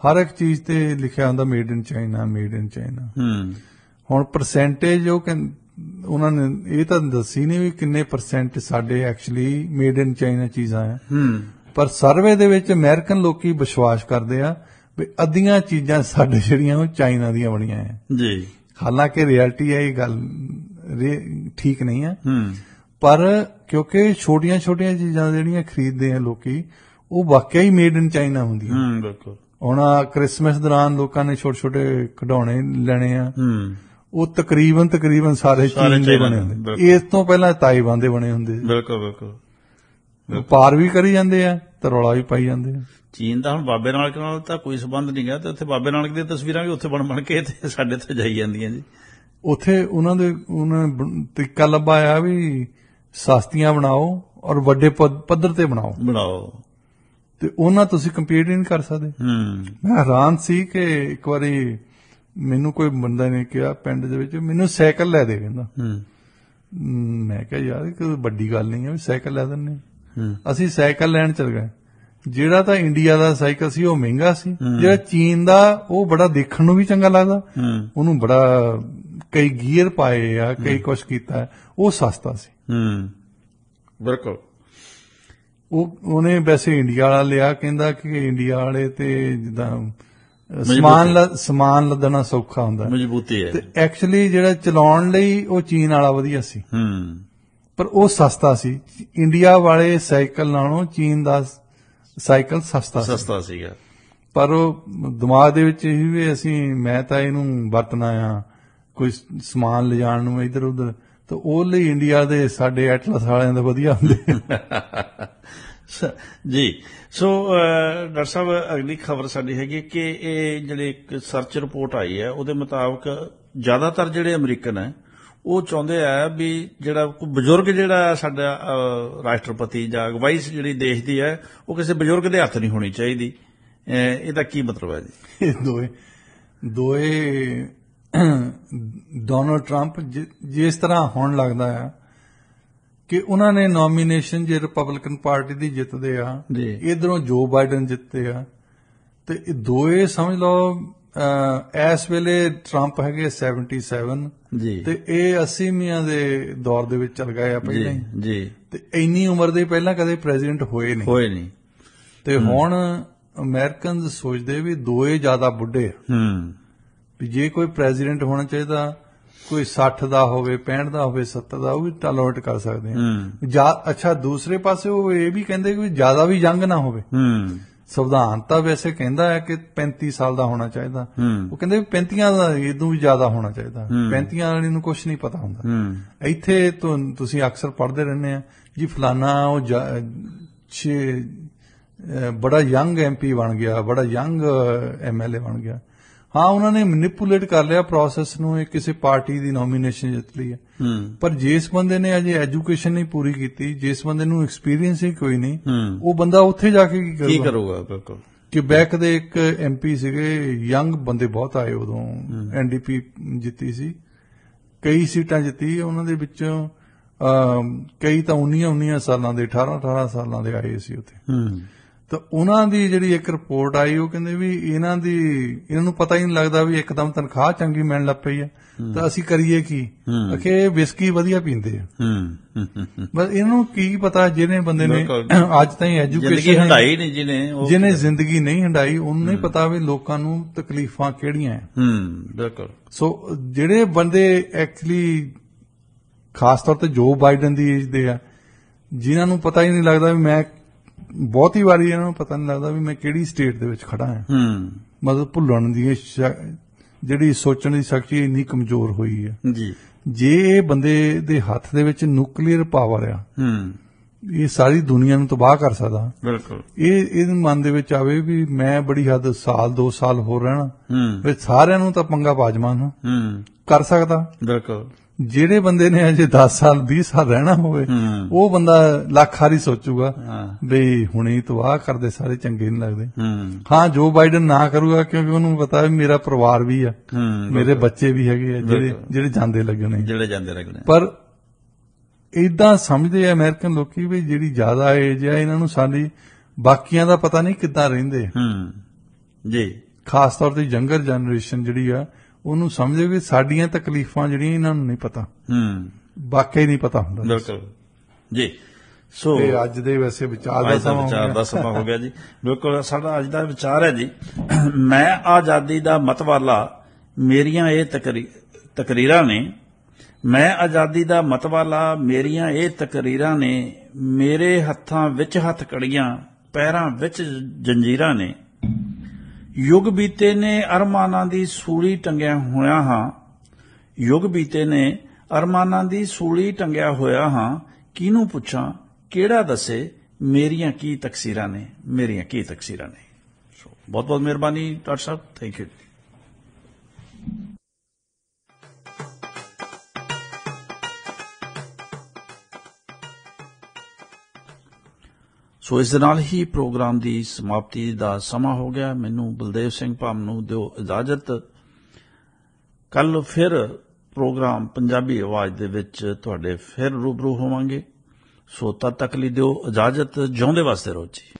ਹਰ ਇੱਕ ਚੀਜ਼ ਤੇ ਲਿਖਿਆ ਹੁੰਦਾ made in China, made in China. ਹੁਣ ਪਰਸੈਂਟੇਜ ਉਹਨਾਂ ਨੇ ਇਹ ਤਾਂ ਦੱਸੀ ਨਹੀਂ ਵੀ ਕਿੰਨੇ ਪਰਸੈਂਟ ਸਾਡੇ ਐਕਚੁਅਲੀ ਮੇਡ ਇਨ ਚਾਈਨਾ ਚੀਜ਼ਾਂ ਆ, ਪਰ ਸਰਵੇ ਦੇ ਵਿੱਚ ਅਮਰੀਕਨ ਲੋਕੀ ਵਿਸ਼ਵਾਸ ਕਰਦੇ ਆ ਵੀ ਅੱਧੀਆਂ ਚੀਜ਼ਾਂ ਸਾਡੇ ਜਿਹੜੀਆਂ ਉਹ ਚਾਈਨਾ ਦੀਆਂ ਬਣੀਆਂ ਆ ਜੀ। ਹਾਲਾਂਕਿ ਰਿਐਲਿਟੀ ਹੈ, ਇਹ ਗੱਲ ਠੀਕ ਨਹੀਂ ਆ, ਪਰ ਕਿਉਂਕਿ ਛੋਟੀਆਂ ਛੋਟੀਆਂ ਚੀਜ਼ਾਂ ਜਿਹੜੀਆਂ ਖਰੀਦਦੇ ਆ ਲੋਕੀ ਉਹ ਵਾਕਿਆ ਹੀ ਮੇਡ ਇਨ ਚਾਈਨਾ ਹੁੰਦੀਆਂ। ਬਿਲਕੁਲ। ਹੁਣ ਕ੍ਰਿਸਮਸ ਦੌਰਾਨ ਲੋਕਾਂ ਨੇ ਛੋਟੇ ਛੋਟੇ ਖਿਡੌਣੇ ਲੈਣੇ ਆ, ਉਹ ਤਕਰੀਬਨ ਸਾਰੇ ਚੀਨ ਦੇ ਬਣੇ ਹੁੰਦੇ, ਇਸ ਤੋਂ ਪਹਿਲਾਂ ਤਾਈਵਾਨ ਦੇ ਬਣੇ ਹੁੰਦੇ। ਬਿਲਕੁਲ ਬਿਲਕੁਲ। ਵਪਾਰ ਵੀ ਕਰੀ ਜਾਂਦੇ ਆ ਤੇ ਰੌਲਾ ਵੀ ਪਾਈ ਜਾਂਦੇ ਆ। ਚੀਨ ਦਾ ਹੁਣ ਬਾਬੇ ਨਾਨਕ ਨਾਲ ਤਾਂ ਕੋਈ ਸੰਬੰਧ ਨਹੀਂ ਗਿਆ, ਤੇ ਉੱਥੇ ਬਾਬੇ ਨਾਨਕ ਦੀਆਂ ਤਸਵੀਰਾਂ ਵੀ ਉੱਥੇ ਬਣ ਕੇ ਤੇ ਸਾਡੇ ਤੇ ਜਾਈ ਜਾਂਦੀਆਂ ਜੀ। ਉੱਥੇ ਉਹਨਾਂ ਨੇ ਤਰੀਕਾ ਲੱਭਿਆ ਵੀ ਸਸਤੀਆਂ ਬਣਾਓ ਔਰ ਵੱਡੇ ਪੱਧਰ ਤੇ ਬਣਾਓ, ਤੇ ਉਹਨਾਂ ਤੁਸੀਂ ਕੰਪੀਟ ਨਹੀਂ ਕਰ ਸਕਦੇ। ਮੈਂ ਹੈਰਾਨ ਸੀ ਕਿ ਇੱਕ ਵਾਰੀ ਮੈਨੂੰ ਕੋਈ ਬੰਦਾ ਨੇ ਕਿਹਾ ਪਿੰਡ ਦੇ ਵਿੱਚ, ਮੈਨੂੰ ਸਾਈਕਲ ਲੈ ਦੇ, ਕਹਿੰਦਾ। ਮੈਂ ਕਿਹਾ ਯਾਰ ਕੋਈ ਵੱਡੀ ਗੱਲ ਨਹੀਂ ਹੈ, ਸਾਈਕਲ ਲੈ ਦਿੰਦੇ। ਅਸੀਂ ਸਾਈਕਲ ਲੈਣ ਚਲ ਗਏ, ਜਿਹੜਾ ਤਾਂ ਇੰਡੀਆ ਦਾ ਸਾਈਕਲ ਸੀ ਉਹ ਮਹਿੰਗਾ ਸੀ, ਜਿਹੜਾ ਚੀਨ ਦਾ ਉਹ ਬੜਾ ਦੇਖਣ ਨੂੰ ਵੀ ਚੰਗਾ ਲੱਗਦਾ, ਉਹਨੂੰ ਬੜਾ ਕਈ ਗੀਅਰ ਪਾਏ ਆ, ਕਈ ਕੁਛ ਕੀਤਾ, ਉਹ ਸਸਤਾ ਸੀ। ਬਿਲਕੁਲ। ਉਹਨੇ ਵੈਸੇ ਇੰਡੀਆ ਵਾਲਾ ਲਿਆ, ਕਹਿੰਦਾ ਕਿ ਇੰਡੀਆ ਵਾਲੇ ਤੇ ਜਿੱਦਾਂ ਸਮਾਨ ਲੱਦਣਾ ਸੌਖਾ ਹੁੰਦਾ, ਮਜ਼ਬੂਤੀ ਹੈ, ਤੇ ਐਕਚੁਅਲੀ ਜਿਹੜਾ ਚਲਾਉਣ ਲਈ ਉਹ ਚੀਨ ਵਾਲਾ ਵਧੀਆ ਸੀ, ਪਰ ਉਹ ਸਸਤਾ ਸੀ। ਇੰਡੀਆ ਵਾਲੇ ਸਾਈਕਲ ਨਾਲੋਂ ਚੀਨ ਦਾ ਸਾਈਕਲ ਸਸਤਾ ਸੀਗਾ। ਪਰ ਉਹ ਦਿਮਾਗ ਦੇ ਵਿੱਚ ਇਹ ਵੀ ਮੈਂ ਤਾਂ ਇਹਨੂੰ ਵਰਤਣਾ ਆ ਕੋਈ ਸਮਾਨ ਲਿਜਾਣ ਨੂੰ ਇੱਧਰ ਉੱਧਰ, ਤਾਂ ਉਹ ਲਈ ਇੰਡੀਆ ਦੇ ਸਾਡੇ ਐਟਲਸ ਵਾਲਿਆਂ ਦੇ ਵਧੀਆ ਹੁੰਦੇ ਜੀ। ਸੋ ਡਾਕਟਰ ਸਾਹਿਬ, ਅਗਲੀ ਖਬਰ ਸਾਡੀ ਹੈਗੀ ਕਿ ਇਹ ਜਿਹੜੀ ਇੱਕ ਸਰਚ ਰਿਪੋਰਟ ਆਈ ਹੈ ਉਹਦੇ ਮੁਤਾਬਕ ਜ਼ਿਆਦਾਤਰ ਜਿਹੜੇ ਅਮਰੀਕਨ ਹੈ ਉਹ ਚਾਹੁੰਦੇ ਆ ਵੀ ਜਿਹੜਾ ਕੋਈ ਬਜ਼ੁਰਗ ਜਿਹੜਾ ਸਾਡਾ ਰਾਸ਼ਟਰਪਤੀ ਜਾਂ ਅਗਵਾਈ ਜਿਹੜੀ ਦੇਸ਼ ਦੀ ਹੈ ਉਹ ਕਿਸੇ ਬਜ਼ੁਰਗ ਦੇ ਹੱਥ ਨਹੀਂ ਹੋਣੀ ਚਾਹੀਦੀ। ਇਹਦਾ ਕੀ ਮਤਲਬ ਹੈ ਜੀ? ਇਹ ਦੋਏ ਡੋਨਾਲਡ ਟਰੰਪ ਜਿਸ ਤਰ੍ਹਾਂ ਹੋਣ ਲੱਗਦਾ ਆ ਕਿ ਉਹਨਾਂ ਨੇ ਨੋਮੀਨੇਸ਼ਨ ਜੇ ਰਿਪਬਲਿਕਨ ਪਾਰਟੀ ਦੀ ਜਿੱਤਦੇ ਆ, ਇਧਰੋਂ ਜੋ ਬਾਈਡਨ ਜਿੱਤਦੇ ਆ, ਤੇ ਇਹ ਦੋਏ ਸਮਝ ਲਓ ਇਸ ਵੇਲੇ ਟਰੰਪ ਹੈਗੇ 77 ਜੀ, ਤੇ ਇਹ 80ਵੀਆਂ ਦੇ ਦੌਰ ਦੇ ਵਿੱਚ ਚੱਲ ਗਏ ਆ ਪਹਿਲਾਂ ਹੀ, ਤੇ ਇੰਨੀ ਉਮਰ ਦੇ ਪਹਿਲਾਂ ਕਦੇ ਪ੍ਰੈਜ਼ੀਡੈਂਟ ਹੋਏ ਨਹੀਂ। ਤੇ ਹੁਣ ਅਮਰੀਕਨਜ਼ ਸੋਚਦੇ ਵੀ ਦੋਏ ਜ਼ਿਆਦਾ ਬੁੱਢੇ ਆ, ਵੀ ਜੇ ਕੋਈ ਪ੍ਰੈਜ਼ੀਡੈਂਟ ਹੋਣਾ ਚਾਹੀਦਾ ਕੋਈ 60 ਦਾ ਹੋਵੇ, 65 ਦਾ ਹੋਵੇ, 70 ਦਾ, ਉਹ ਵੀ ਟਾਲਰੇਟ ਕਰ ਸਕਦੇ ਆ। ਅੱਛਾ, ਦੂਸਰੇ ਪਾਸੇ ਉਹ ਇਹ ਵੀ ਕਹਿੰਦੇ ਕਿ ਜ਼ਿਆਦਾ ਵੀ ਯੰਗ ਨਾ ਹੋਵੇ। ਸੰਵਿਧਾਨ ਤਾਂ ਵੈਸੇ ਕਹਿੰਦਾ ਹੈ ਕਿ 35 ਸਾਲ ਦਾ ਹੋਣਾ ਚਾਹੀਦਾ, ਉਹ ਕਹਿੰਦੇ 35 ਦਾ ਇਦੋਂ ਵੀ ਜ਼ਿਆਦਾ ਹੋਣਾ ਚਾਹੀਦਾ। 35 ਵਾਲੀ ਨੂੰ ਕੁਝ ਨਹੀਂ ਪਤਾ ਹੁੰਦਾ। ਇੱਥੇ ਤੁਸੀਂ ਅਕਸਰ ਪੜ੍ਹਦੇ ਰਹਿੰਦੇ ਆ ਜੀ ਫਲਾਨਾ ਉਹ ਬੜਾ ਯੰਗ ਐਮਪੀ ਬਣ ਗਿਆ, ਬੜਾ ਯੰਗ ਐਮਐਲਏ ਬਣ ਗਿਆ। ਹਾਂ, ਉਹਨਾਂ ਨੇ ਮੈਨੀਪੂਲੇਟ ਕਰ ਲਿਆ ਪ੍ਰੋਸੈਸ ਨੂੰ, ਇਹ ਕਿਸੇ ਪਾਰਟੀ ਦੀ ਨੋਮੀਨੇਸ਼ਨ ਜਿੱਤ ਲਈ ਹੈ, ਪਰ ਜਿਸ ਬੰਦੇ ਨੇ ਅਜੇ ਐਜੂਕੇਸ਼ਨ ਨਹੀਂ ਪੂਰੀ ਕੀਤੀ, ਜਿਸ ਬੰਦੇ ਨੂੰ ਐਕਸਪੀਰੀਅੰਸ ਹੀ ਕੋਈ ਨਹੀਂ, ਉਹ ਬੰਦਾ ਉੱਥੇ ਜਾ ਕੇ ਕੀ ਕਰੂਗਾ? ਬਿਲਕੁਲ। ਕਿਬੈਕ ਦੇ ਇੱਕ ਐਮਪੀ ਸੀਗੇ, ਯੰਗ ਬੰਦੇ ਬਹੁਤ ਆਏ ਉਦੋਂ, ਐਨਡੀਪੀ ਜਿੱਤੀ ਸੀ, ਕਈ ਸੀਟਾਂ ਜਿੱਤੀ, ਉਹਨਾਂ ਦੇ ਵਿੱਚੋਂ ਕਈ ਤਾਂ 19 ਸਾਲਾਂ ਦੇ, 18 ਸਾਲਾਂ ਦੇ ਆਏ ਸੀ ਉੱਥੇ। ਤਾਂ ਉਹਨਾਂ ਦੀ ਜਿਹੜੀ ਇੱਕ ਰਿਪੋਰਟ ਆਈ, ਉਹ ਕਹਿੰਦੇ ਵੀ ਇਹਨਾਂ ਨੂੰ ਪਤਾ ਹੀ ਨਹੀਂ ਲੱਗਦਾ ਵੀ ਇੱਕਦਮ ਤਨਖਾਹ ਚੰਗੀ ਮਿਲਣ ਲੱਗ ਪਈ ਹੈ, ਤਾਂ ਅਸੀਂ ਕਰੀਏ ਕੀ? ਅਖੇ ਵਿਸਕੀ ਵਧੀਆ ਪੀਂਦੇ ਆ, ਬਸ ਇਹਨਾਂ ਨੂੰ ਕੀ ਪਤਾ ਜਿਹੜੇ ਬੰਦੇ ਨੇ ਅੱਜ ਤਾਈਂ ਐਜੂਕੇਸ਼ਨ ਹੰਡਾਈ ਨਹੀਂ, ਜਿਹਨੇ ਜ਼ਿੰਦਗੀ ਨਹੀਂ ਹੰਡਾਈ, ਉਹਨੂੰ ਨਹੀਂ ਪਤਾ ਵੀ ਲੋਕਾਂ ਨੂੰ ਤਕਲੀਫਾਂ ਕਿਹੜੀਆਂ ਹੈ। ਬਿਲਕੁਲ। ਸੋ ਜਿਹੜੇ ਬੰਦੇ ਐਕਚੁਅਲੀ ਖਾਸ ਤੌਰ ਤੇ ਜੋ ਬਾਈਡਨ ਦੀ ਏਜ ਦੇ ਆ, ਜਿਨ੍ਹਾਂ ਨੂੰ ਪਤਾ ਹੀ ਨਹੀਂ ਲੱਗਦਾ ਵੀ ਮੈਂ ਬਹੁਤੀ ਵਾਰੀ ਇਹਨਾਂ ਨੂੰ ਪਤਾ ਨਹੀਂ ਲੱਗਦਾ ਵੀ ਮੈਂ ਕਿਹੜੀ ਸਟੇਟ ਦੇ ਵਿੱਚ ਖੜਾ ਹਾਂ, ਮਤਲਬ ਭੁੱਲਣ ਦੀ ਜਿਹੜੀ ਸੋਚਣ ਦੀ ਸ਼ਕਤੀ ਇੰਨੀ ਕਮਜ਼ੋਰ ਹੋਈ ਹੈ ਜੀ। ਜੇ ਇਹ ਬੰਦੇ ਦੇ ਹੱਥ ਦੇ ਵਿੱਚ ਨਿਊਕਲੀਅਰ ਪਾਵਰ ਆ, ਇਹ ਸਾਰੀ ਦੁਨੀਆ ਨੂੰ ਤਬਾਹ ਕਰ ਸਕਦਾ। ਬਿਲਕੁਲ। ਇਹ ਮਨ ਦੇ ਵਿੱਚ ਆਵੇ ਵੀ ਮੈਂ ਬੜੀ ਹੱਦ ਸਾਲ 2 ਸਾਲ ਹੋਰ ਰਹਿਣਾ, ਫਿਰ ਸਾਰਿਆਂ ਨੂੰ ਤਾਂ ਪੰਗਾ ਪਾ ਜਾਵਾਂ ਨਾ, ਕਰ ਸਕਦਾ। ਬਿਲਕੁਲ। ਜਿਹੜੇ ਬੰਦੇ ਨੇ ਅਜੇ 10 ਸਾਲ 20 ਸਾਲ ਰਹਿਣਾ ਹੋਵੇ, ਉਹ ਬੰਦਾ ਲੱਖ ਵਾਰੀ ਸੋਚੂਗਾ ਵੀ ਹੁਣੇ ਤਬਾਹ ਕਰਦੇ ਸਾਰੇ, ਚੰਗੇ ਨਹੀਂ ਲੱਗਦੇ। ਹਾਂ, ਜੋ ਬਾਈਡਨ ਨਾ ਕਰੂਗਾ ਕਿਉਂਕਿ ਉਹਨੂੰ ਪਤਾ ਵੀ ਮੇਰਾ ਪਰਿਵਾਰ ਵੀ ਆ, ਮੇਰੇ ਬੱਚੇ ਵੀ ਹੈਗੇ ਆ ਜਿਹੜੇ ਜਾਂਦੇ ਲੱਗਣੇ। ਪਰ ਏਦਾਂ ਸਮਝਦੇ ਆ ਅਮਰੀਕਨ ਲੋਕੀ ਵੀ ਜਿਹੜੀ ਜ਼ਿਆਦਾ ਏਜ ਆ ਇਹਨਾਂ ਨੂੰ ਸਾਡੀ ਬਾਕੀਆਂ ਦਾ ਪਤਾ ਨਹੀਂ ਕਿੱਦਾਂ ਰਹਿੰਦੇ ਜੀ। ਖਾਸ ਤੌਰ ਤੇ ਯੰਗਰ ਜਨਰੇਸ਼ਨ ਜਿਹੜੀ ਆ ਉਹਨੂੰ ਸਮਝੇ ਵੀ ਸਾਡੀਆਂ ਤਕਲੀਫਾਂ ਜਿਹੜੀਆਂ ਇਹਨਾਂ ਨੂੰ ਨਹੀਂ ਪਤਾ, ਵਾਕਈ ਨਹੀਂ ਪਤਾ ਹੁੰਦਾ। ਬਿਲਕੁਲ ਜੀ। ਸੋ ਅੱਜ ਦੇ ਵੈਸੇ ਵਿਚਾਰ ਦਾ ਸਮਾਂ ਹੋ ਗਿਆ ਜੀ। ਬਿਲਕੁਲ, ਸਾਡਾ ਅੱਜ ਦਾ ਵਿਚਾਰ ਹੈ ਜੀ, ਮੈਂ ਆਜ਼ਾਦੀ ਦਾ ਮਤਵਾਲਾ, ਮੇਰੀਆਂ ਇਹ ਤਕਰੀਰਾਂ ਨੇ, ਮੈਂ ਆਜ਼ਾਦੀ ਦਾ ਮਤਵਾਲਾ, ਮੇਰੀਆਂ ਇਹ ਤਕਰੀਰਾਂ ਨੇ, ਮੇਰੇ ਹੱਥਾਂ ਵਿੱਚ ਹੱਥ ਕੜੀਆਂ, ਪੈਰਾਂ ਵਿੱਚ ਜੰਜੀਰਾਂ ਨੇ, ਯੁੱਗ ਬੀਤੇ ਨੇ ਅਰਮਾਨਾਂ ਦੀ ਸੂਲੀ ਟੰਗਿਆ ਹੋਇਆ ਹਾਂ, ਯੁੱਗ ਬੀਤੇ ਨੇ ਅਰਮਾਨਾਂ ਦੀ ਸੂਲੀ ਟੰਗਿਆ ਹੋਇਆ ਹਾਂ, ਕਿਹਨੂੰ ਪੁੱਛਾਂ ਕਿਹੜਾ ਦੱਸੇ, ਮੇਰੀਆਂ ਕੀ ਤਕਸੀਰਾਂ ਨੇ, ਮੇਰੀਆਂ ਕੀ ਤਕਸੀਰਾਂ ਨੇ। ਬਹੁਤ ਬਹੁਤ ਮਿਹਰਬਾਨੀ ਡਾਕਟਰ ਸਾਹਿਬ, ਥੈਂਕ ਯੂ। ਸੋ ਇਸ ਦੇ ਨਾਲ ਹੀ ਪ੍ਰੋਗਰਾਮ ਦੀ ਸਮਾਪਤੀ ਦਾ ਸਮਾਂ ਹੋ ਗਿਆ। ਮੈਨੂੰ ਬਲਦੇਵ ਸਿੰਘ ਭਾਮ ਨੂੰ ਦਿਓ ਇਜਾਜ਼ਤ। ਕੱਲ ਫਿਰ ਪ੍ਰੋਗਰਾਮ ਪੰਜਾਬੀ ਆਵਾਜ਼ ਦੇ ਵਿੱਚ ਤੁਹਾਡੇ ਫਿਰ ਰੂਬਰੂ ਹੋਵਾਂਗੇ। ਸੋ ਤਦ ਤੱਕ ਲਈ ਦਿਓ ਇਜਾਜ਼ਤ। ਜਿਉਂਦੇ ਵਾਸਤੇ ਰਹੋ ਜੀ।